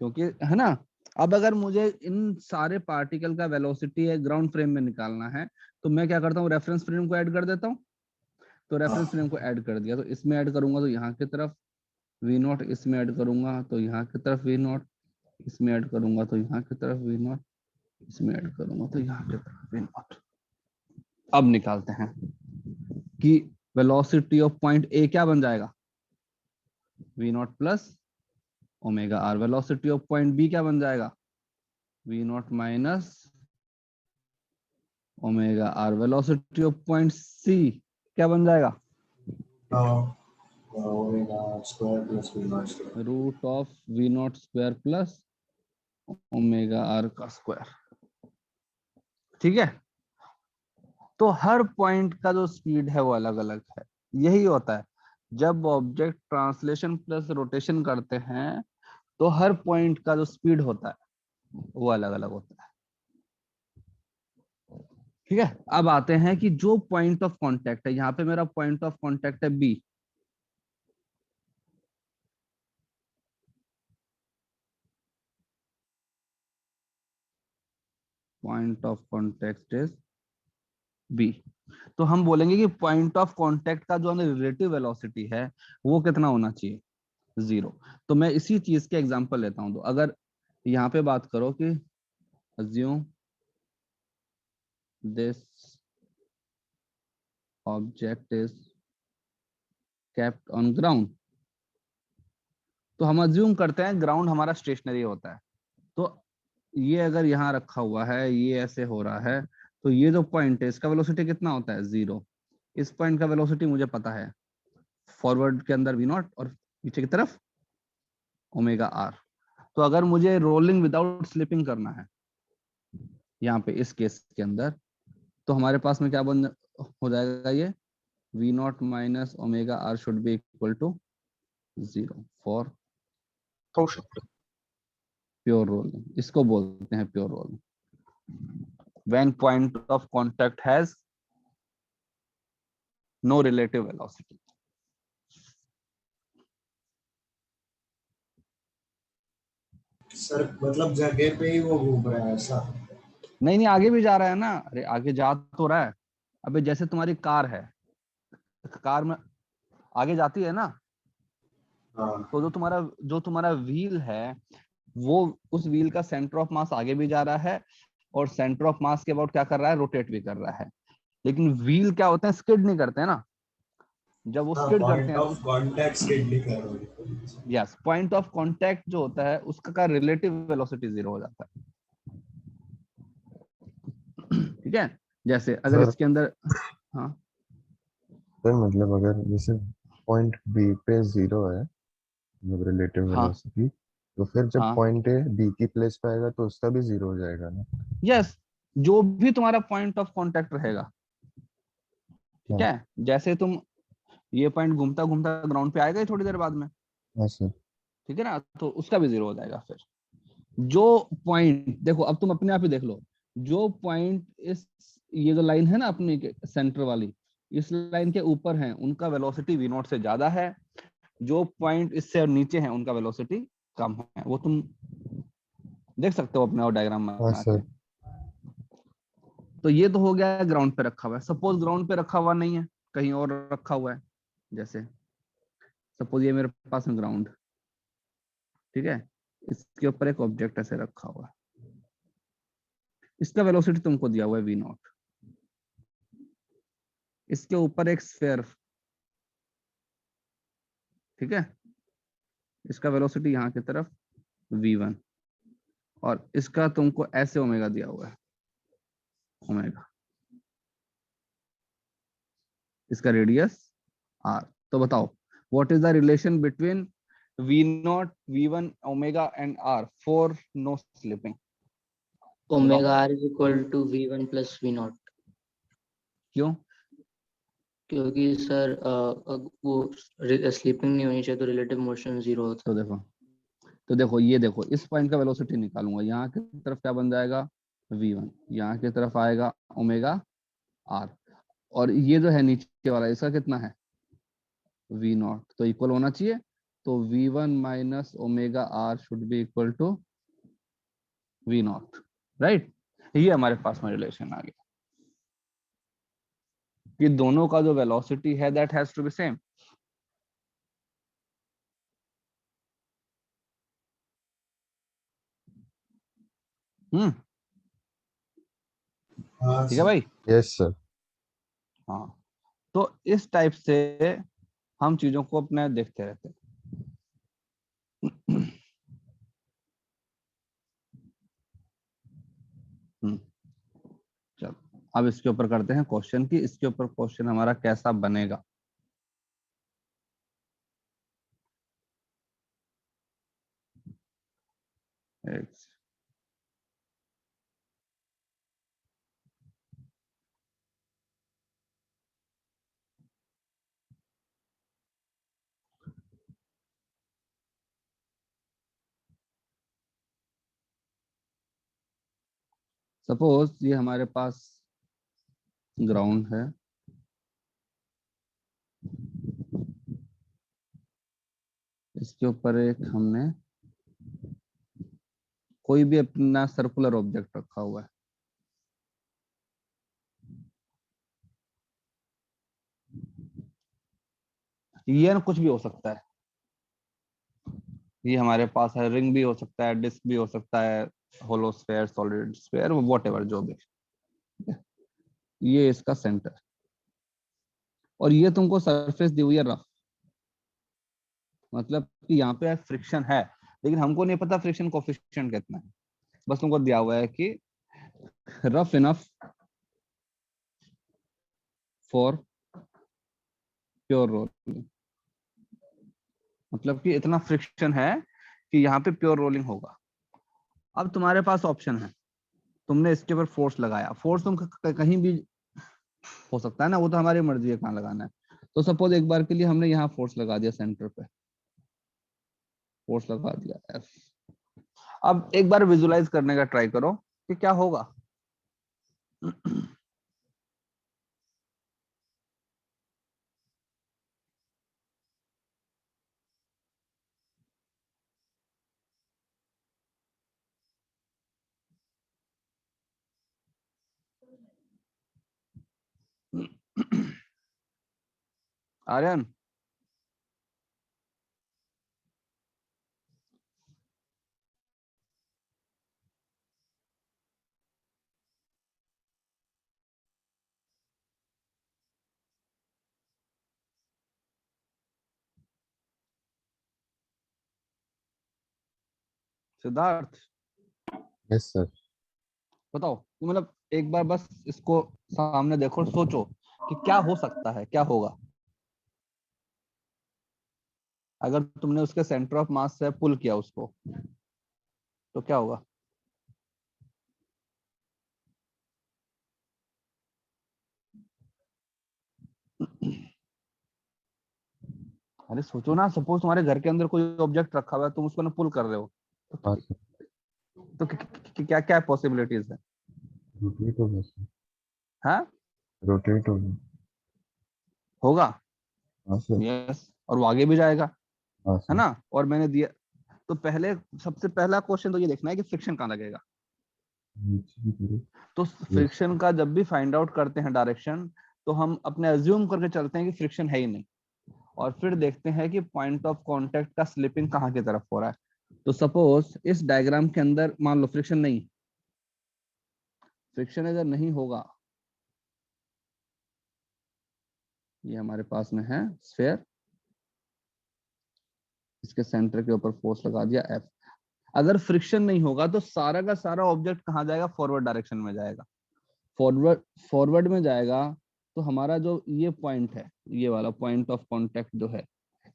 क्योंकि है ना। अब अगर मुझे इन सारे पार्टिकल का वेलोसिटी है ग्राउंड फ्रेम में निकालना है, तो मैं क्या करता हूँ, रेफरेंस फ्रेम को ऐड कर देता हूँ। तो रेफरेंस फ्रेम को ऐड कर दिया, तो इसमें ऐड करूंगा तो यहाँ की तरफ वी नॉट, इसमें ऐड करूंगा तो यहाँ की तरफ वी नॉट, इसमें ऐड करूंगा तो यहाँ की तरफ वी नॉट, इसमें ऐड करूंगा तो यहाँ की तरफ वी नॉट। अब निकालते हैं कि वेलोसिटी ऑफ पॉइंट ए क्या बन जाएगा, V naught plus omega R. Velocity of point B क्या बन जाएगा, V naught minus omega R. Velocity of point C क्या बन जाएगा, omega square plus V not square. Root of V not square plus omega R का स्क्वायर। ठीक है, तो हर पॉइंट का जो स्पीड है वो अलग अलग है। यही होता है जब ऑब्जेक्ट ट्रांसलेशन प्लस रोटेशन करते हैं, तो हर पॉइंट का जो स्पीड होता है वो अलग अलग होता है। ठीक है, अब आते हैं कि जो पॉइंट ऑफ कांटेक्ट है, यहाँ पे मेरा पॉइंट ऑफ कांटेक्ट है B, point of contact is B. तो हम बोलेंगे कि पॉइंट ऑफ कांटेक्ट का जो रिलेटिव वेलोसिटी है वो कितना होना चाहिए, 0। तो मैं इसी चीज के एग्जांपल लेता हूं। तो अगर यहाँ पे बात करो कि assume this object is kept on ground, तो हम अज्यूम करते हैं ग्राउंड हमारा स्टेशनरी होता है। तो ये अगर यहाँ रखा हुआ है, ये ऐसे हो रहा है, तो ये जो पॉइंट है इसका वेलोसिटी कितना होता है, 0। इस पॉइंट का वेलोसिटी मुझे पता है, फॉरवर्ड के अंदर v नॉट और पीछे की तरफ ओमेगा आर। तो अगर मुझे रोलिंग विदाउट स्लिपिंग करना है यहाँ पे इस केस के अंदर, तो हमारे पास में क्या बन हो जाएगा, ये v naught minus omega R should be equal to 0 for pure rolling. इसको बोलते हैं pure rolling, when point of contact has no relative velocity। Sir मतलब जगह पे ही वो घूम रहा है ऐसा? नहीं नहीं, आगे भी जा रहा है ना, अरे आगे जा तो रहा है। अबे जैसे तुम्हारी कार है, कार में आगे जाती है ना, हाँ तो जो तुम्हारा व्हील है, वो उस व्हील का सेंटर ऑफ मास आगे भी जा रहा है, और सेंटर ऑफ मास के अबाउट क्या कर रहा है, रोटेट भी कर रहा है। लेकिन व्हील क्या होते हैं, स्किड नहीं करते हैं ना। जब वो हाँ, स्किड करते पॉइंट हैं ऑफ कांटेक्ट स्किड नहीं कर रहा। यस, पॉइंट ऑफ कांटेक्ट जो होता है उसका का रिलेटिव वेलोसिटी 0 हो जाता है। ठीक है, जैसे अगर सर इसके अंदर, हाँ सर मतलब अगर जैसे पॉइंट बी पे 0 है, मतलब रिलेटिव हाँ वेलोसिटी, तो फिर जब हाँ पॉइंट ए बी की प्लेस पे आएगा तो उसका भी 0 हो जाएगा ना? यस, जो भी तुम्हारा पॉइंट ऑफ कांटेक्ट रहेगा, ठीक हाँ। है, जैसे तुम ये पॉइंट घूमता घूमता ग्राउंड पे आएगा ही थोड़ी देर बाद में, हाँ सर। ठीक है ना, तो उसका भी 0 हो जाएगा। फिर जो पॉइंट देखो, अब तुम अपने आप ही देख लो, जो पॉइंट इस ये जो लाइन है ना अपनी सेंटर वाली, इस लाइन के ऊपर है, उनका वेलोसिटी v नॉट से ज्यादा है। जो पॉइंट इससे नीचे है उनका वेलोसिटी कम है। वो तुम देख सकते हो अपने और डायग्राम हाँ बना के। सर। तो ये तो हो गया ग्राउंड पे रखा हुआ है। सपोज ग्राउंड पे रखा हुआ नहीं है, कहीं और रखा हुआ है, जैसे सपोज ये मेरे पास में ग्राउंड, ठीक है, इसके ऊपर एक ऑब्जेक्ट ऐसे रखा हुआ है, इसका वेलोसिटी तुमको दिया हुआ है v नॉट। इसके ऊपर एक स्फेयर, ठीक है, इसका वेलोसिटी यहाँ की तरफ v1, और इसका तुमको ऐसे ओमेगा दिया हुआ है, ओमेगा, इसका रेडियस r। तो बताओ what is the relation between v naught, v1, omega and r for no slipping? Omega R is equal to v1 plus v naught. क्यों? क्योंकि सर वो स्लीपिंग नहीं होनी चाहिए तो रिलेटिव मोशन 0 होता तो देखो ये देखो, इस पॉइंट का वेलोसिटी निकालूंगा, यहाँ की तरफ क्या बन जाएगा, v1, यहाँ की तरफ आएगा ओमेगा r, और ये जो है नीचे वाला इसका कितना है, v नॉट, तो इक्वल होना चाहिए। तो v1 minus omega R should be equal to v naught, right. ये हमारे पास में रिलेशन आ गया कि दोनों का जो वेलोसिटी है that has to be same. हाँ ठीक है सर। भाई। Yes sir. हाँ, तो इस टाइप से हम चीजों को अपने देखते रहते हैं। चलो अब इसके ऊपर करते हैं क्वेश्चन की, इसके ऊपर क्वेश्चन हमारा कैसा बनेगा। सपोज ये हमारे पास ग्राउंड है, इसके ऊपर एक हमने कोई भी अपना सर्कुलर ऑब्जेक्ट रखा हुआ है, ये ना कुछ भी हो सकता है, ये हमारे पास है, रिंग भी हो सकता है, डिस्क भी हो सकता है, hollow sphere, solid sphere, whatever जो भी। ये इसका सेंटर, और ये तुमको सरफेस दी हुई है रफ, मतलब कि यहाँ पे फ्रिक्शन है, लेकिन हमको नहीं पता फ्रिक्शन कोफिशिएंट कितना है। बस तुमको दिया हुआ है कि rough enough for pure rolling, मतलब कि इतना फ्रिक्शन है कि यहाँ पे प्योर रोलिंग होगा। अब तुम्हारे पास ऑप्शन है, तुमने इसके ऊपर फोर्स लगाया, फोर्स तुम कहीं भी हो सकता है ना, वो तो हमारी मर्जी है कहाँ लगाना है। तो सपोज एक बार के लिए हमने यहाँ फोर्स लगा दिया, सेंटर पे फोर्स लगा दिया F। अब एक बार विजुलाइज करने का ट्राई करो कि क्या होगा। Aryan, Siddharth, yes sir. बताओ कि मतलब एक बार बस इसको सामने देखो और सोचो कि क्या हो सकता है, क्या होगा अगर तुमने उसके सेंटर ऑफ मास से पुल किया उसको, तो क्या होगा। अरे सोचो ना, सपोज तुम्हारे घर के अंदर कोई ऑब्जेक्ट रखा हुआ है, तुम उसको ना पुल कर रहे हो, हाँ सर। तो क्या क्या पॉसिबिलिटीज है। रोटेट होगा सर। हाँ, रोटेट होगा। होगा। हाँ सर। यस, और वो आगे भी जाएगा, हाँ है सर। ना। और मैंने दिया, तो पहले सबसे पहला क्वेश्चन तो ये देखना है कि फ्रिक्शन कहाँ लगेगा। नीचे की तरफ। तो यस। फ्रिक्शन का जब भी फाइंड आउट करते हैं डायरेक्शन, तो हम अपने अज्यूम करके चलते हैं कि फ्रिक्शन है ही नहीं, और फिर देखते हैं कि पॉइंट ऑफ कांटेक्ट का स्लिपिंग कहाँ की तरफ हो रहा है। तो सपोज इस डायग्राम के अंदर मान लो फ्रिक्शन नहीं, फ्रिक्शन अगर नहीं होगा, ये हमारे पास में है स्फेयर, इसके सेंटर के ऊपर फोर्स लगा दिया F। अगर फ्रिक्शन नहीं होगा तो सारा का सारा ऑब्जेक्ट कहाँ जाएगा, फॉरवर्ड डायरेक्शन में जाएगा। फॉरवर्ड फॉरवर्ड में जाएगा, तो हमारा जो ये पॉइंट है, ये वाला पॉइंट ऑफ कांटेक्ट जो है,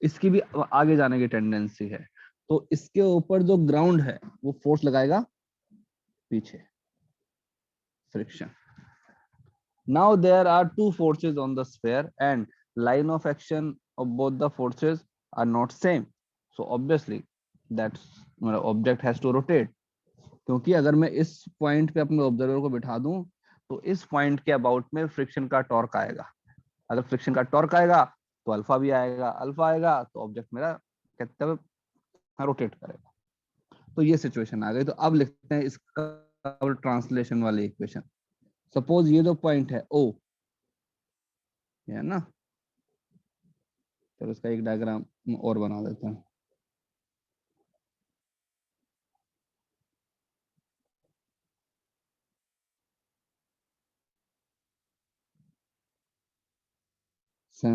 इसकी भी आगे जाने की टेंडेंसी है। तो इसके ऊपर जो ग्राउंड है वो फोर्स लगाएगा पीछे, friction. Now there are two forces on the sphere and line of action of both the forces are not same. So obviously that object has to rotate. क्योंकि अगर मैं इस पॉइंट पे अपने ऑब्जर्वर को बिठा दूं, तो इस पॉइंट के अबाउट में फ्रिक्शन का टॉर्क आएगा। अगर फ्रिक्शन का टॉर्क आएगा तो अल्फा भी आएगा, अल्फा आएगा तो ऑब्जेक्ट मेरा कहते हैं रोटेट करेगा। तो ये सिचुएशन आ गई। तो अब लिखते हैं इसका ट्रांसलेशन वाली इक्वेशन। सपोज ये जो पॉइंट है O, है ना, चलो इसका एक डायग्राम और बना देते हैं।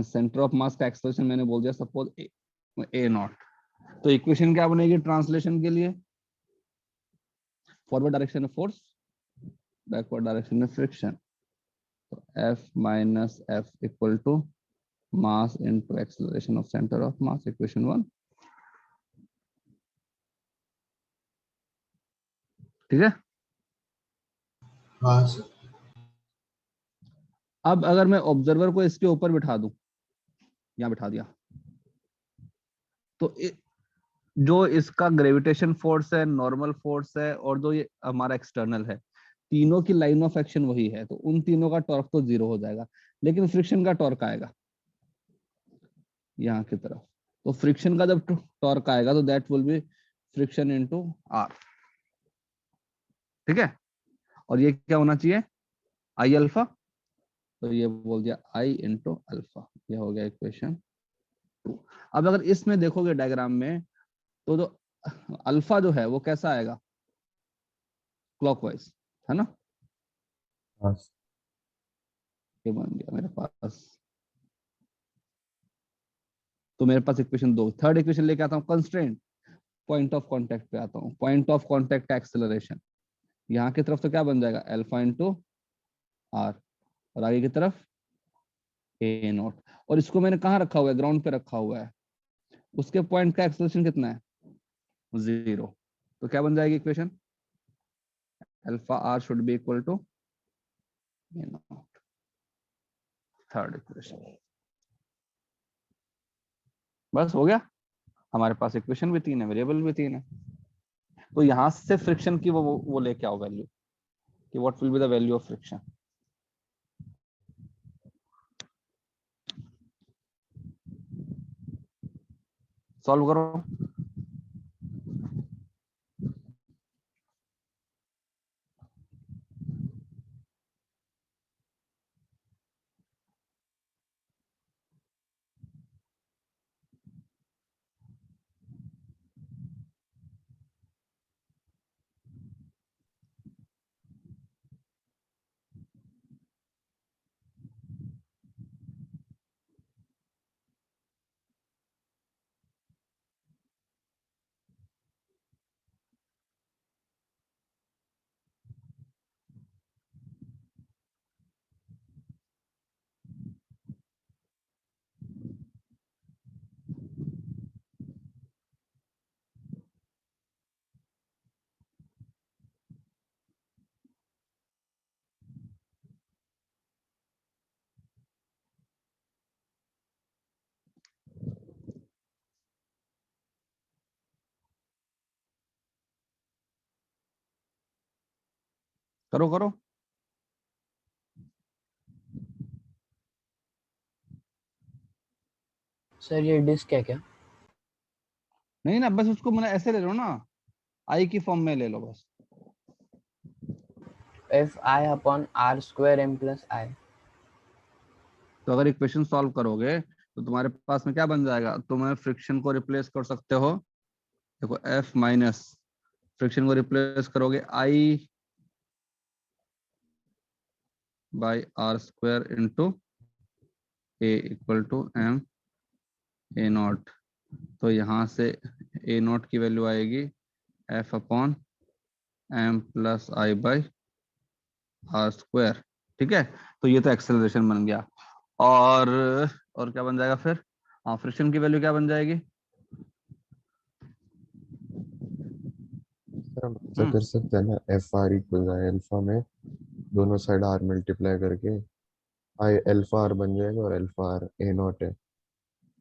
सेंटर ऑफ मास का एक्सप्रेशन मैंने बोल दिया, सपोज ए नॉट। तो इक्वेशन क्या बनेगी ट्रांसलेशन के लिए, फॉरवर्ड डायरेक्शन में फोर्स, बैकवर्ड डायरेक्शन में फ्रिक्शन। तो F minus F equal to mass into acceleration of centre of mass, equation 1। ठीक है। हाँ सर। अब अगर मैं ऑब्जर्वर को इसके ऊपर बिठा दूं, यहां बिठा दिया, तो जो इसका ग्रेविटेशन फोर्स है, नॉर्मल फोर्स है, और जो ये हमारा एक्सटर्नल है, तीनों की लाइन ऑफ एक्शन वही है, तो उन तीनों का टॉर्क तो जीरो हो जाएगा, लेकिन फ्रिक्शन का टॉर्क आएगा यहाँ की तरफ। तो फ्रिक्शन का जब टॉर्क आएगा तो that will be friction into R. ठीक है। और ये क्या होना चाहिए, आई अल्फा। तो ये बोल दिया आई इंटू अल्फा, ये हो गया इक्वेशन 2। अब अगर इसमें देखोगे डायग्राम में, तो जो अल्फा जो है वो कैसा आएगा, क्लॉकवाइज, है ना। हाँ सर। ये बन गया मेरे पास तो मेरे पास इक्वेशन 2। थर्ड इक्वेशन लेके आता हूँ कंस्ट्रेंट, पॉइंट ऑफ कांटेक्ट पे आता हूँ। पॉइंट ऑफ कांटेक्ट का एक्सेलरेशन यहाँ की तरफ तो क्या बन जाएगा, अल्फा इंटू आर, और आगे की तरफ ए नॉट। और इसको मैंने कहाँ रखा हुआ है, ग्राउंड पे रखा हुआ है। उसके पॉइंट का एक्सेलरेशन कितना है, 0। तो क्या बन जाएगी equation, alpha R should be equal to A naught. Third equation. बस हो गया, हमारे पास इक्वेशन भी 3 है, वेरिएबल भी 3 है। तो यहां से फ्रिक्शन की वो लेके आओ वैल्यू कि what will be the value of friction. Solve करो। करो करो। सर ये डिस्क है क्या? नहीं ना, बस उसको मैंने ऐसे ले लो ना, आई की फॉर्म में ले लो बस। F I upon R square M plus I. तो अगर इक्वेशन सॉल्व करोगे तो तुम्हारे पास में क्या बन जाएगा, तुम्हें फ्रिक्शन को रिप्लेस कर सकते हो। देखो एफ माइनस फ्रिक्शन को रिप्लेस करोगे I by R square into A equal to M A not. तो यहाँ से ए नॉट की वैल्यू आएगी F upon M plus I by R square. ठीक है, तो ये तो एक्सेलरेशन बन गया। और क्या बन जाएगा फिर, हाँ फ्रिक्शन की वैल्यू क्या बन जाएगी। सर हम ऐसा कर सकते हैं ना, एफ आर इक्वल है अल्फा में दोनों साइड आर मल्टीप्लाई करके आई अल्फा आर बन जाएगा और अल्फा आर ए नॉट है।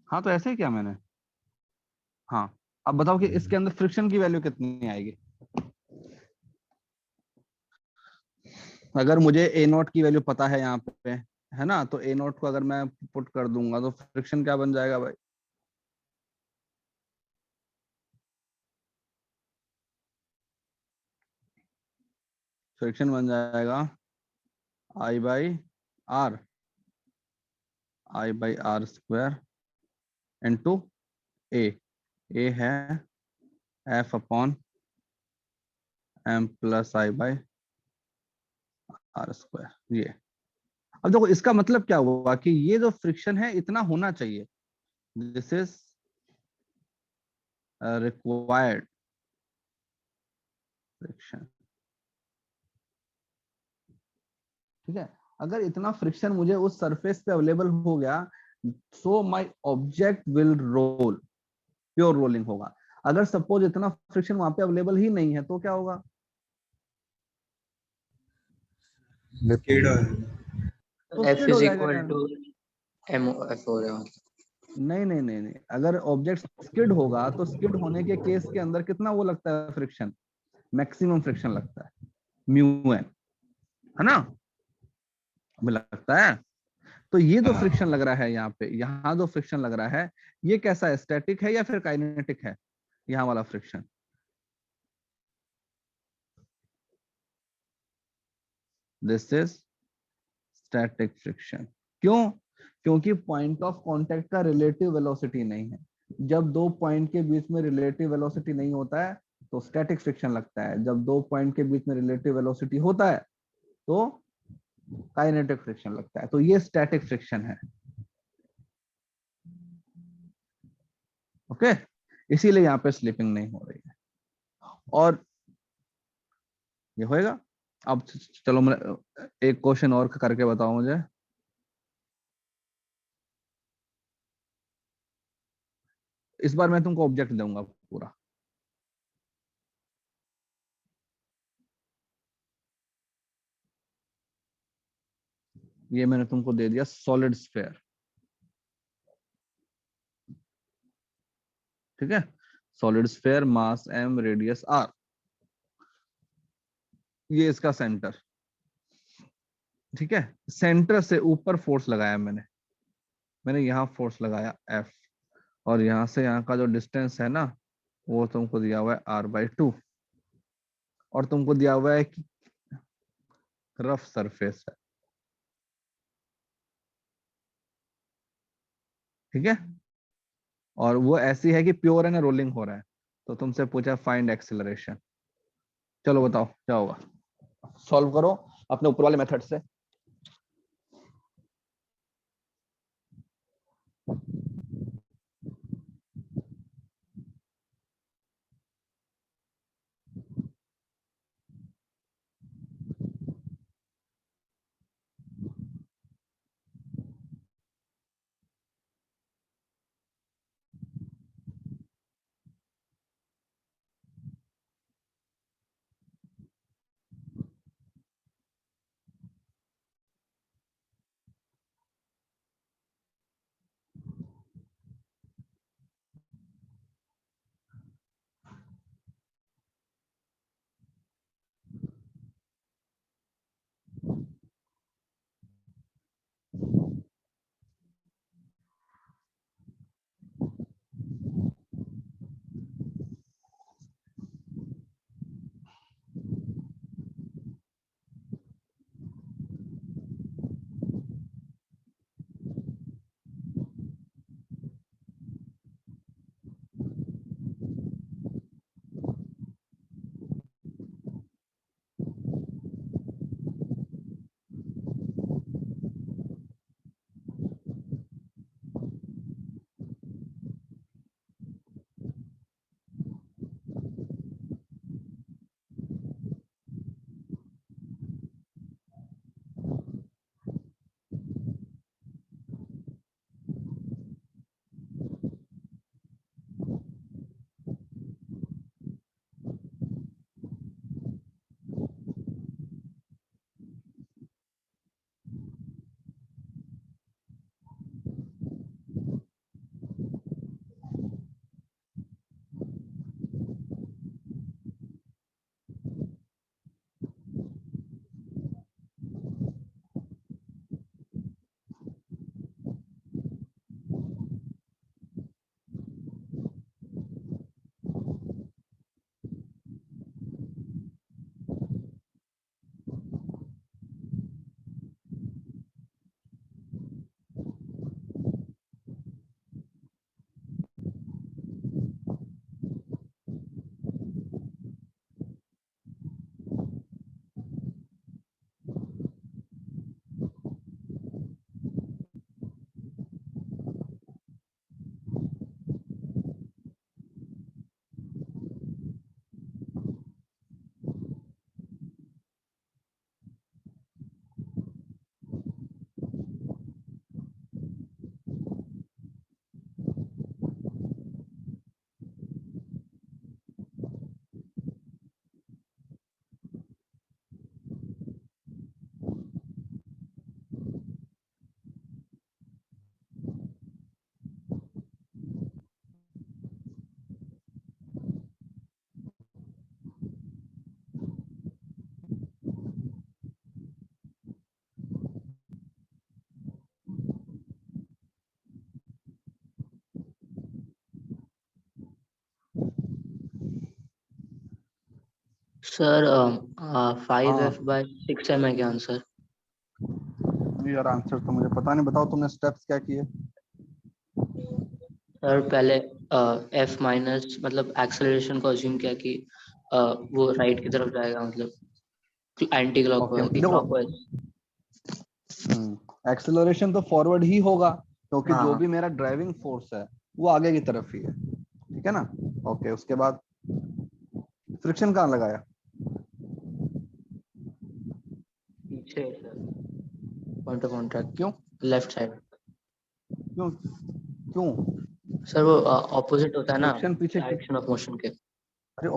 हाँ तो ऐसे ही क्या मैंने, हाँ अब बताओ कि इसके अंदर फ्रिक्शन की वैल्यू कितनी आएगी। अगर मुझे ए नॉट की वैल्यू पता है यहाँ पे, है ना, तो ए नॉट को अगर मैं पुट कर दूंगा तो फ्रिक्शन क्या बन जाएगा भाई, फ्रिक्शन बन जाएगा I by R, I by R square into A, A है F upon M plus I by R square. ये अब देखो इसका मतलब क्या हुआ कि ये जो फ्रिक्शन है इतना होना चाहिए, दिस इज रिक्वायर्ड फ्रिक्शन। ठीक है, अगर इतना फ्रिक्शन मुझे उस सरफेस पे अवेलेबल हो गया, so my object will roll, pure rolling होगा। अगर सपोज इतना फ्रिक्शन वहां पे अवेलेबल ही नहीं है तो क्या होगा, स्किड और तो एफ स्किड हो इज जाएगा इक्वल यार। टू एम एफ हो रहा है। नहीं नहीं नहीं नहीं, अगर ऑब्जेक्ट स्किड होगा तो स्किड होने के केस के अंदर कितना वो लगता है फ्रिक्शन, मैक्सिमम फ्रिक्शन लगता है म्यू एन, है ना, हमें लगता है। तो ये जो फ्रिक्शन लग रहा है यहाँ पे, यहाँ जो फ्रिक्शन लग रहा है ये कैसा है, स्टैटिक है या फिर काइनेटिक है, यहाँ वाला friction. This is static friction. क्यों, क्योंकि पॉइंट ऑफ कांटेक्ट का रिलेटिव वेलोसिटी नहीं है। जब दो पॉइंट के बीच में रिलेटिव वेलोसिटी नहीं होता है तो स्टैटिक फ्रिक्शन लगता है, जब दो पॉइंट के बीच में रिलेटिव वेलोसिटी होता है तो काइनेटिक फ्रिक्शन लगता है। तो ये स्टैटिक फ्रिक्शन है। ओके, इसीलिए यहाँ पे स्लिपिंग नहीं हो रही है। और ये होएगा। अब चलो मैं एक क्वेश्चन और करके बताओ मुझे। इस बार मैं तुमको ऑब्जेक्ट दूंगा पूरा। ये मैंने तुमको दे दिया सॉलिड स्फेयर, ठीक है। सॉलिड स्फेयर, मास m, रेडियस r, ये इसका सेंटर, ठीक है। सेंटर से ऊपर फोर्स लगाया मैंने यहाँ फोर्स लगाया F, और यहाँ से यहाँ का जो डिस्टेंस है ना, वो तुमको दिया हुआ है r/2, और तुमको दिया हुआ है कि रफ सरफेस है, ठीक है। और वो ऐसी है कि प्योर है ना, रोलिंग हो रहा है। तो तुमसे पूछा फाइंड एक्सेलरेशन। चलो बताओ क्या होगा, सॉल्व करो अपने ऊपर वाले मेथड से। सर हाँ 5f/6m है क्या आंसर? यार, आंसर तो मुझे पता नहीं, बताओ तुमने स्टेप्स क्या किए। सर पहले f माइनस मतलब एक्सेलरेशन को अज्यूम किया कि वो राइट की तरफ जाएगा, मतलब एंटी ओके क्लॉकवाइज। देखो, एक्सेलरेशन तो फॉरवर्ड ही होगा, क्योंकि जो हाँ भी मेरा ड्राइविंग फोर्स है वो आगे की तरफ ही है। ठीक है ना। ओके, उसके बाद फ्रिक्शन कहाँ लगाया? पीछे पॉइंट ऑफ कॉन्टैक्ट क्यों लेफ्ट साइड। क्यों क्यों सर वो ऑपोजिट होता है ना फ्रिक्शन पीछे क्यों? डायरेक्शन ऑफ मोशन के। अरे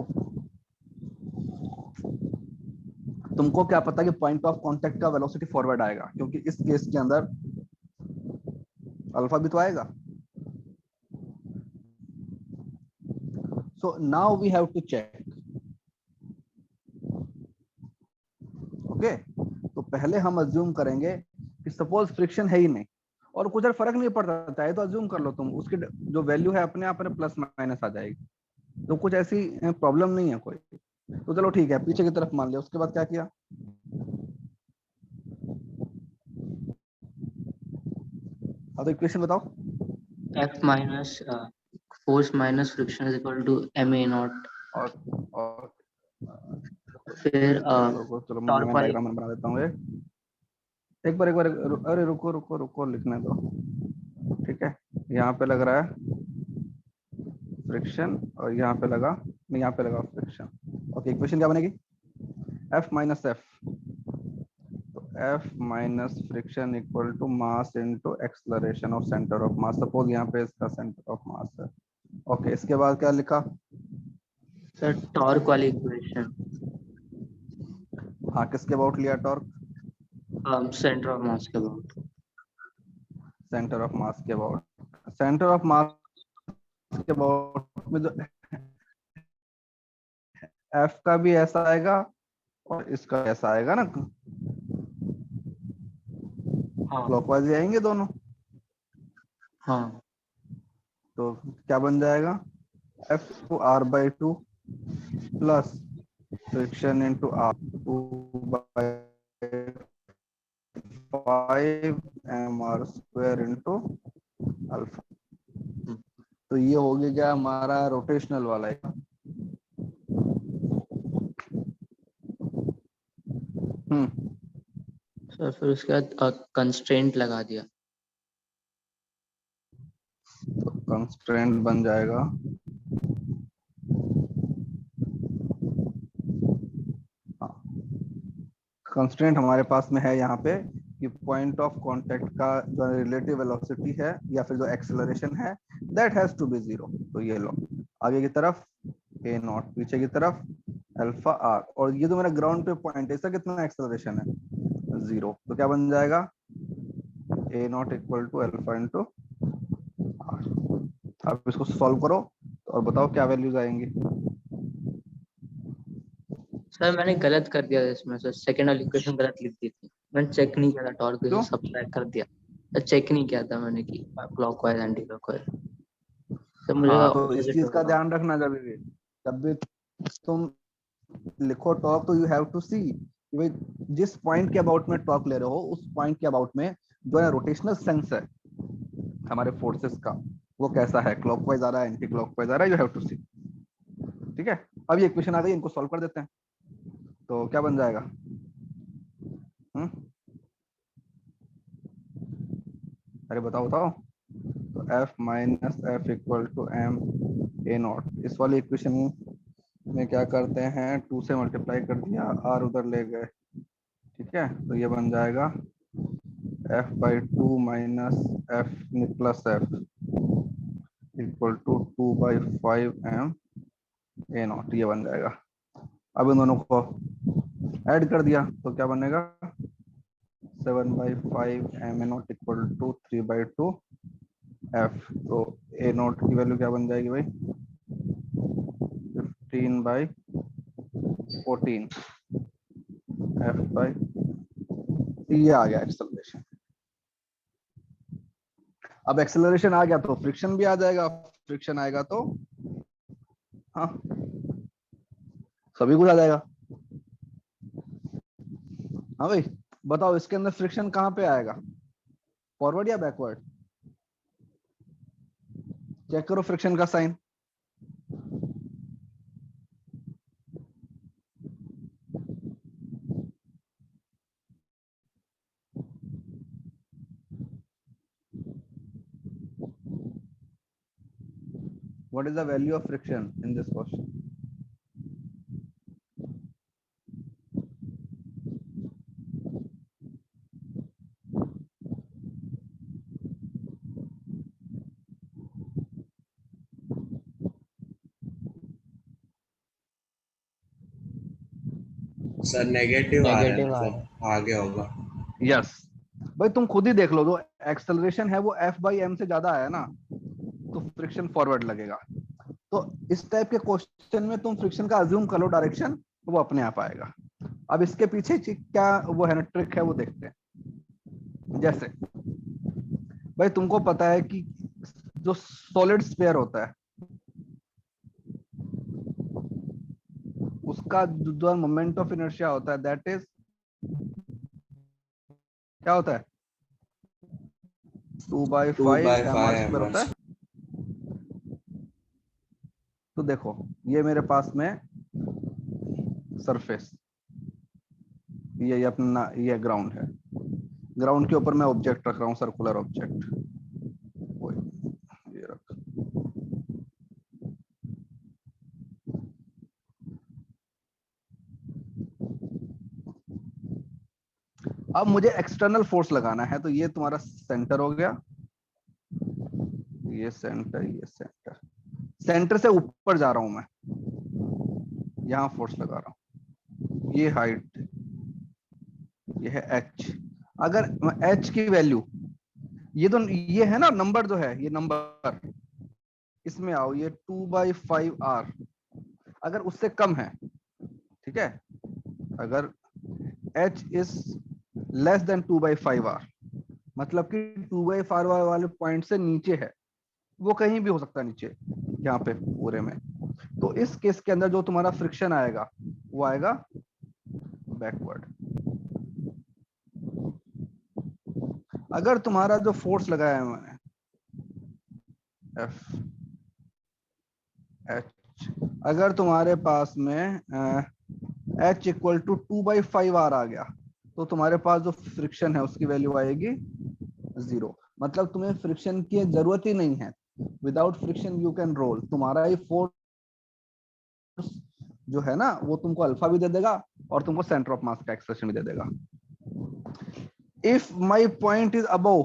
तुमको क्या पता कि पॉइंट ऑफ कांटेक्ट का वेलोसिटी फॉरवर्ड आएगा, क्योंकि इस केस के अंदर अल्फा भी तो आएगा। So now we have to check. Okay, तो पहले हम अज्यूम करेंगे कि सपोज फ्रिक्शन है ही नहीं, और कुछ फर्क नहीं पड़ता, चाहे तो अज्यूम कर लो तुम, उसकी जो वैल्यू है अपने आप प्लस माइनस आ जाएगी, तो कुछ ऐसी प्रॉब्लम नहीं है कोई। तो चलो ठीक है, पीछे की तरफ मान लिया। उसके बाद क्या किया? हाँ, तो इक्वेशन बताओ। F minus force minus friction is equal to ma0। और फिर चलो टॉर्क मैं वाली डायग्राम बना देता हूँ। एक बार अरे रुको रुको रुको, लिखने दो। ठीक है, यहाँ पे लग रहा है फ्रिक्शन, और यहाँ पे लगा नहीं, यहाँ पे लगा फ्रिक्शन। ओके, इक्वेशन क्या बनेगी? F माइनस एफ, तो F minus friction equal to mass into acceleration of centre of mass. Suppose यहाँ पे इसका सेंटर ऑफ मास है। ओके, इसके बाद क्या लिखा? सर टॉर्क वाली इक्वेशन हाँ, किसके अबाउट लिया टॉर्क? सेंटर ऑफ मास के अबाउट। सेंटर ऑफ मास के अबाउट। सेंटर ऑफ मास के अबाउट में जो F का भी ऐसा आएगा और इसका ऐसा आएगा ना, हाँ क्लॉकवाइज आएंगे दोनों। हाँ तो क्या बन जाएगा? F को r/2 plus friction into r 2/5 mr² into alpha. तो ये हो गया हमारा रोटेशनल वाला है। सर फिर उसके बाद कंस्ट्रेंट लगा दिया। तो कंस्ट्रेंट बन जाएगा कंस्ट्रेंट हमारे पास में है यहाँ पे कि पॉइंट ऑफ कांटेक्ट का जो रिलेटिव वेलोसिटी है या फिर जो एक्सेलरेशन है, दैट हैज टू बी 0। तो ये लो, आगे की तरफ a0, पीछे की तरफ अल्फा r, और ये तो मेरा ग्राउंड पे पॉइंट है, इसका कितना एक्सेलरेशन है? 0। तो क्या बन जाएगा? a0 equal to alpha into r। अब इसको सॉल्व करो और बताओ क्या वैल्यूज आएंगी। सर मैंने गलत कर दिया इसमें, सर सेकंड वाली इक्वेशन गलत लिख दी थी। मैंने चेक नहीं किया था, टॉर्क से क्यों? सब्ट्रैक्ट कर दिया। सर चेक नहीं किया था मैंने कि क्लॉकवाइज एंटी क्लॉकवाइज। सर मुझे हाँ, तो इस ऑपोजिट चीज हो का रहा। ध्यान रखना जरूरी है। जब भी तुम लिखो टॉर्क, तो यू हैव टू सी भाई जिस पॉइंट के अबाउट में टॉर्क ले रहे हो, उस पॉइंट के अबाउट में जो है रोटेशनल सेंस है हमारे फोर्सेस का, वो कैसा है, क्लॉकवाइज आ रहा है, एंटी क्लॉकवाइज आ रहा है, यू हैव टू सी। ठीक है, अब ये इक्वेशन आ गई, इनको सॉल्व कर देते हैं। तो क्या बन जाएगा? अरे बताओ बताओ। तो F minus F equal to m a0। इस वाली इक्वेशन में क्या करते हैं, 2 से मल्टीप्लाई कर दिया, r उधर ले गए। ठीक है, तो ये बन जाएगा f/2 minus f plus f equal to 2/5 m a0। ये बन जाएगा। अब इन दोनों को ऐड कर दिया तो क्या बनेगा? 7/5 m a0 equal to 3/2 f। तो a0 की वैल्यू क्या बन जाएगी भाई? 15/14 f/, ये आ गया एक्सेलरेशन। अब एक्सेलरेशन आ गया तो फ्रिक्शन भी आ जाएगा, फ्रिक्शन आएगा तो हाँ सभी कुछ आ जाएगा। हाँ भाई, बताओ इसके अंदर फ्रिक्शन कहाँ पे आएगा, फॉरवर्ड या बैकवर्ड? चेक करो फ्रिक्शन का sign. What is the value of friction in this question? Sir negative आ रहा नेगेटिव आ है, रहा मतलब आगे होगा। यस भाई, तुम खुद ही देख लो, जो एक्सेलरेशन है वो F/m से ज्यादा है ना, तो फ्रिक्शन फॉरवर्ड लगेगा। तो इस टाइप के क्वेश्चन में तुम फ्रिक्शन का अज्यूम कर लो डायरेक्शन, वो अपने आप आएगा। अब इसके पीछे क्या वो है ना ट्रिक है, वो देखते हैं। जैसे भाई तुमको पता है कि जो सॉलिड स्फीयर होता है उसका जो मोमेंट ऑफ इनर्शिया होता है दैट इज क्या होता है 2/5 mr² होता है। तो देखो ये मेरे पास में सरफेस, ये अपना ये ग्राउंड है, ग्राउंड के ऊपर मैं ऑब्जेक्ट रख रहा हूँ, सर्कुलर ऑब्जेक्ट, ये रख। अब मुझे एक्सटर्नल फोर्स लगाना है, तो ये तुम्हारा सेंटर हो गया, ये सेंटर, ये सेंटर, सेंटर से ऊपर जा रहा हूं मैं, यहां फोर्स लगा रहा हूं, ये हाइट, ये है h। अगर h की वैल्यू, ये तो ये है ना नंबर जो है, ये नंबर, इसमें आओ, ये 2/5r, अगर उससे कम है, ठीक है, अगर h is less than 2/5r, मतलब कि 2/5r वाले पॉइंट से नीचे है, वो कहीं भी हो सकता है नीचे यहाँ पे पूरे में, तो इस केस के अंदर जो तुम्हारा फ्रिक्शन आएगा वो आएगा बैकवर्ड। अगर तुम्हारा जो फोर्स लगाया है मैंने F H, अगर तुम्हारे पास में H इक्वल टू 2/5r आ गया, तो तुम्हारे पास जो फ्रिक्शन है उसकी वैल्यू आएगी 0। मतलब तुम्हें फ्रिक्शन की जरूरत ही नहीं है, without friction you can roll. तुम्हारा ही फोर्स जो है ना वो तुमको अल्फा भी दे देगा और तुमको सेंटर ऑफ मास का एक्सप्रेशन भी दे देगा। If my point is above,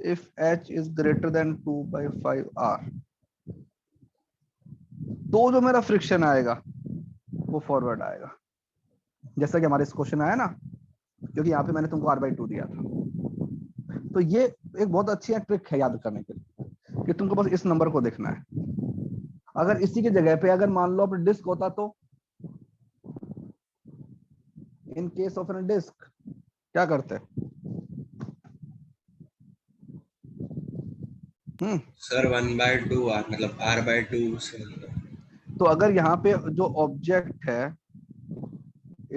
if h is greater then 2/5r, तो जो मेरा फ्रिक्शन आएगा वो फॉरवर्ड आएगा, जैसा कि हमारे इस क्वेश्चन आया ना, क्योंकि यहाँ पे मैंने तुमको r/2 दिया था। तो ये एक बहुत अच्छी ट्रिक है याद करने के लिए, कि तुमको बस इस नंबर को देखना है। अगर इसी की जगह पे अगर मान लो अपना डिस्क होता, तो in case of an disc क्या करते? सर 1/2 आर, मतलब r/2 से तो अगर यहाँ पे जो ऑब्जेक्ट है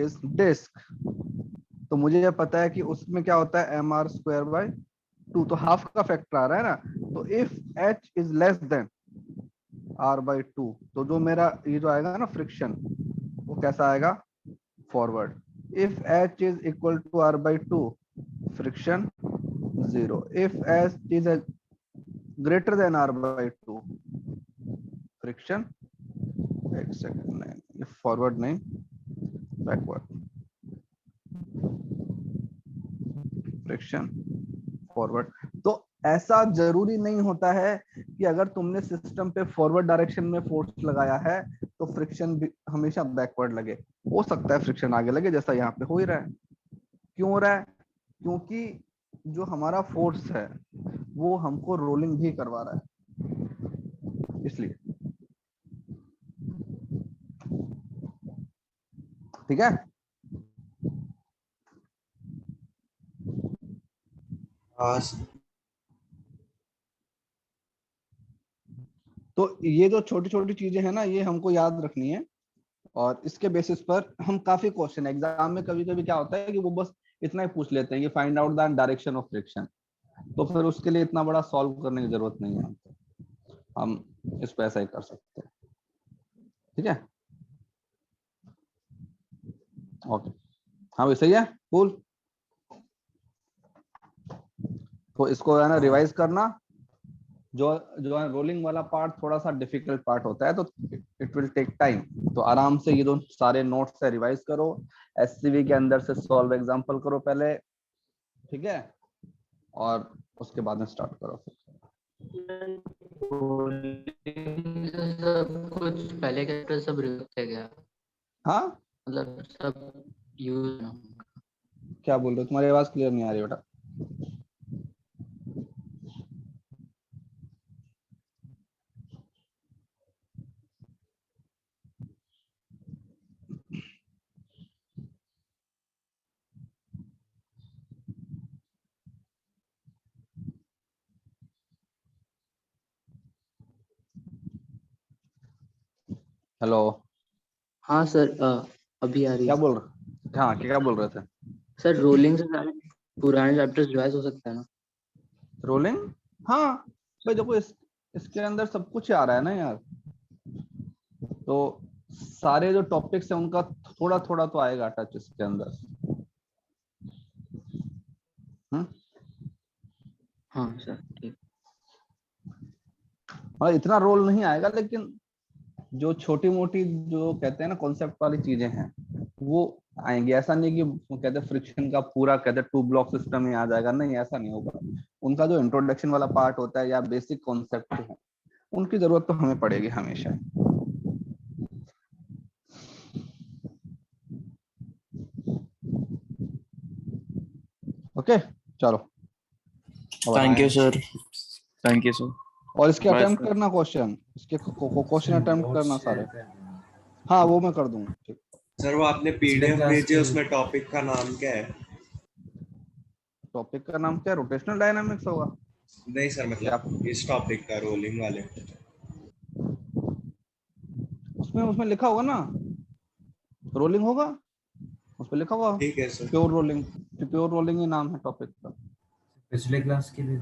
इस डिस्क, तो मुझे ये पता है कि उसमें क्या होता है mr²/2, तो हाफ का फैक्टर आ रहा है ना। तो if h is less than r/2, तो जो मेरा ये जो आएगा ना फ्रिक्शन, वो कैसा आएगा? Forward. If h is equal to r/2, friction 0। If h is greater than r/2, friction, एक सेकंड, नहीं फॉरवर्ड नहीं, बैकवर्ड, फ्रिक्शन फॉरवर्ड। तो ऐसा जरूरी नहीं होता है कि अगर तुमने सिस्टम पे फॉरवर्ड डायरेक्शन में फोर्स लगाया है तो फ्रिक्शन भी हमेशा बैकवर्ड लगे। हो सकता है फ्रिक्शन आगे लगे, जैसा यहाँ पे हो ही रहा है। क्यों हो रहा है? क्योंकि जो हमारा फोर्स है वो हमको रोलिंग भी करवा रहा है, इसलिए। ठीक है, हाँ। तो ये जो छोटी छोटी चीजें हैं ना, ये हमको याद रखनी है, और इसके बेसिस पर हम काफी क्वेश्चन एग्जाम में कभी कभी क्या होता है कि वो बस इतना ही पूछ लेते हैं कि find out the direction of friction, तो फिर उसके लिए इतना बड़ा सॉल्व करने की जरूरत नहीं है हमको, हम इस पे ऐसा ही कर सकते हैं। ठीक है, ओके, हाँ भाई सही है, कूल। तो इसको है ना रिवाइज करना। जो जो है रोलिंग वाला पार्ट थोड़ा सा डिफिकल्ट पार्ट होता है, तो इट विल टेक टाइम। तो आराम से ये दो सारे नोट्स से रिवाइज करो, एससीवी के अंदर से सॉल्व एग्जांपल करो पहले, ठीक है, और उसके बाद में स्टार्ट करो। सब कुछ पहले के चैप्टर सब रिवीज किया गया, हाँ मतलब सब यूज। क्या बोल रहे हो, तुम्हारी आवाज क्लियर नहीं आ रही बेटा। हेलो, हाँ सर, अभी आ रही क्या है। बोल रहे, हाँ क्या बोल रहे थे। सर रोलिंग से सारे पुराने चैप्टर्स रिवाइज हो सकता है ना? रोलिंग, हाँ भाई देखो इसके अंदर सब कुछ आ रहा है ना यार, तो सारे जो टॉपिक्स है उनका थोड़ा थोड़ा तो आएगा टच इसके अंदर। हम्म। हाँ सर ठीक। और इतना रोल नहीं आएगा, लेकिन जो छोटी मोटी जो कहते हैं ना कॉन्सेप्ट वाली चीजें हैं वो आएंगी। ऐसा नहीं कि वो कहते हैं फ्रिक्शन का पूरा कहते हैं 2 ब्लॉक सिस्टम ही आ जाएगा, नहीं ऐसा नहीं होगा। उनका जो इंट्रोडक्शन वाला पार्ट होता है या बेसिक कॉन्सेप्ट है उनकी जरूरत तो हमें पड़ेगी हमेशा। ओके चलो, अब थैंक यू आए। Sir, thank you sir. और इसके बाय अटेम्प्ट सर। करना क्वेश्चन, इसके क्वेश्चन सर अटेम्प्ट नोट्स करना शेयर सारे। करना। हाँ वो मैं कर दूंगा, ठीक। सर वो आपने पीडीएफ भेजी है, उसमें टॉपिक का नाम क्या है? टॉपिक का नाम क्या है, रोटेशनल डायनामिक्स होगा। नहीं सर, क्या मतलब इस टॉपिक का, रोलिंग वाले। उसमें उसमें लिखा होगा ना, रोलिंग होगा, उस पर लिखा होगा ठीक है sir. Pure rolling. Pure rolling ही नाम है टॉपिक का। पिछले क्लास के लिए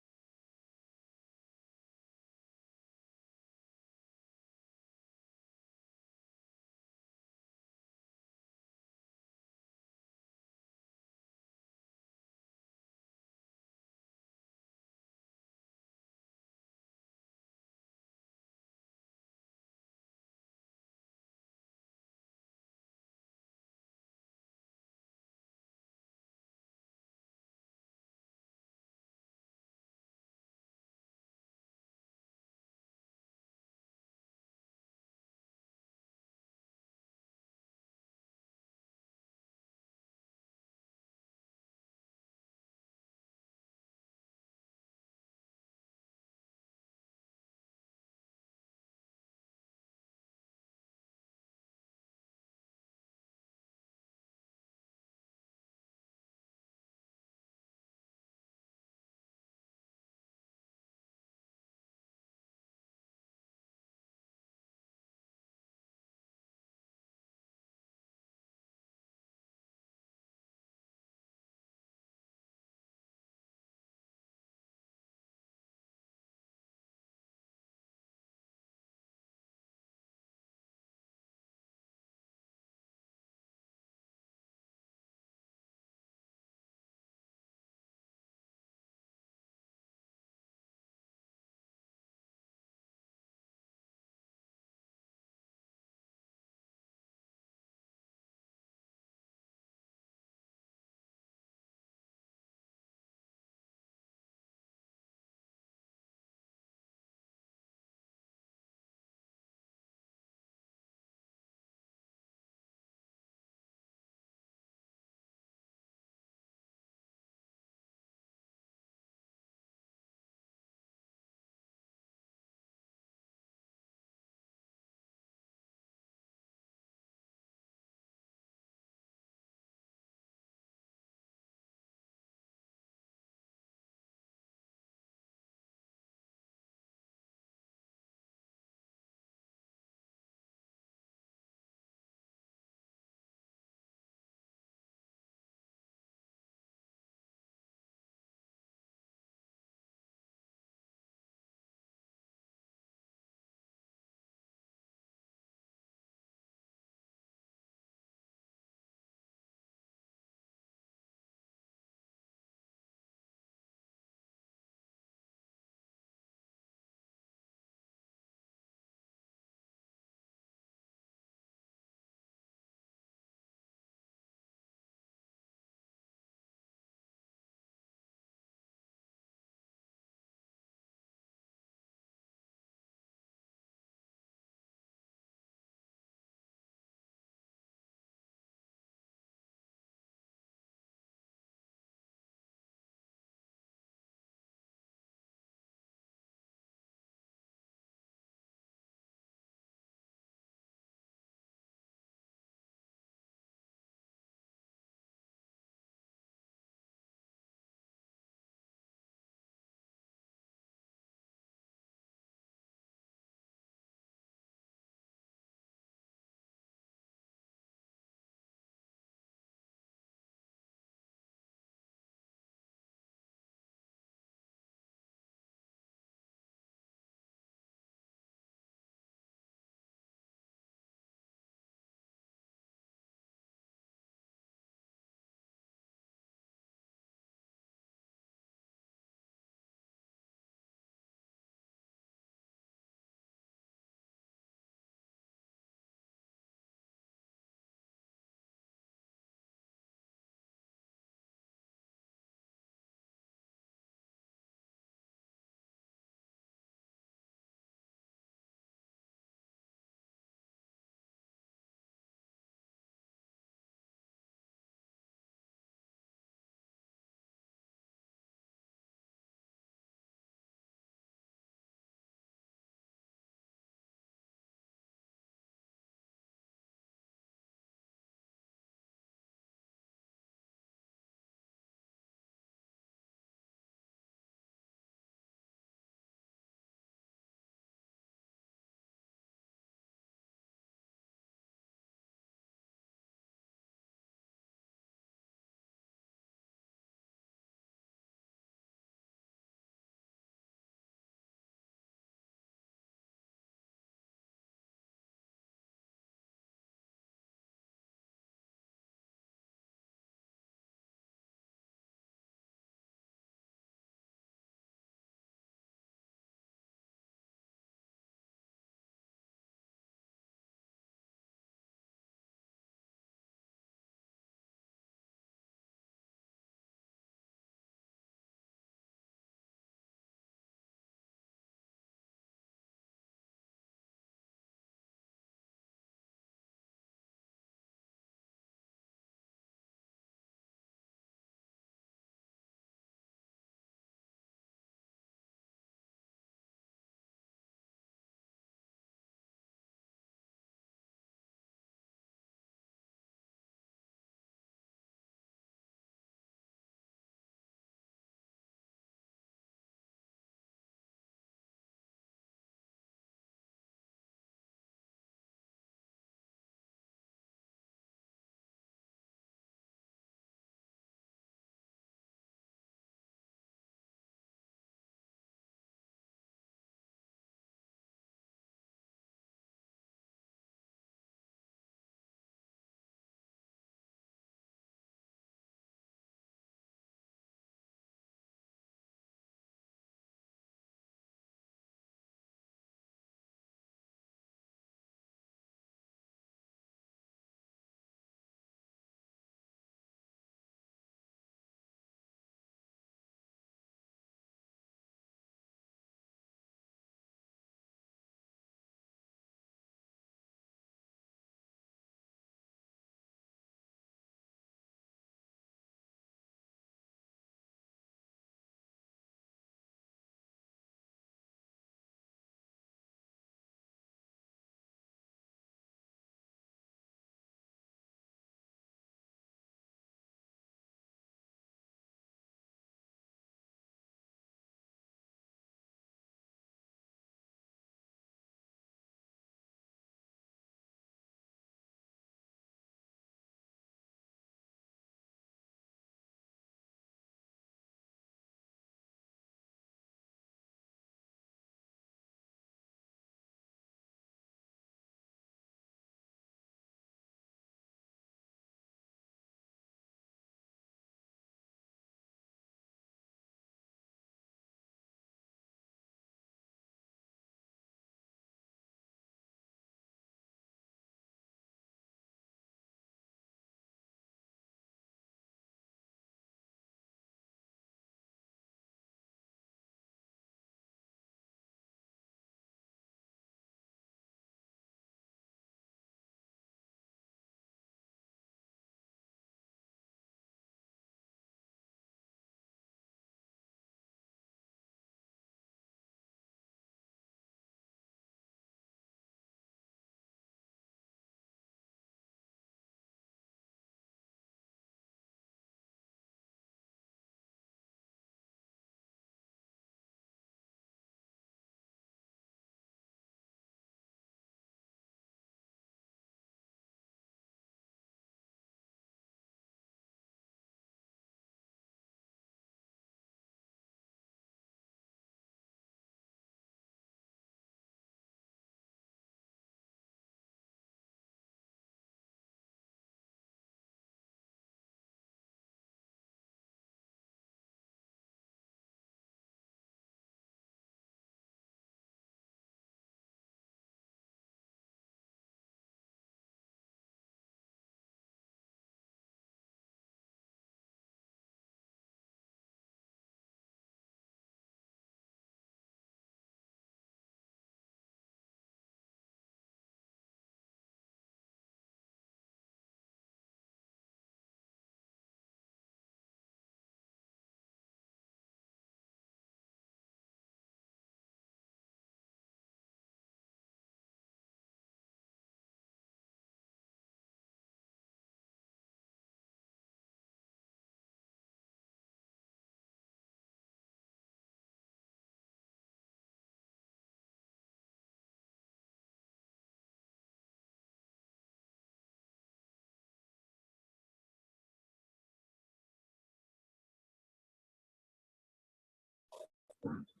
है।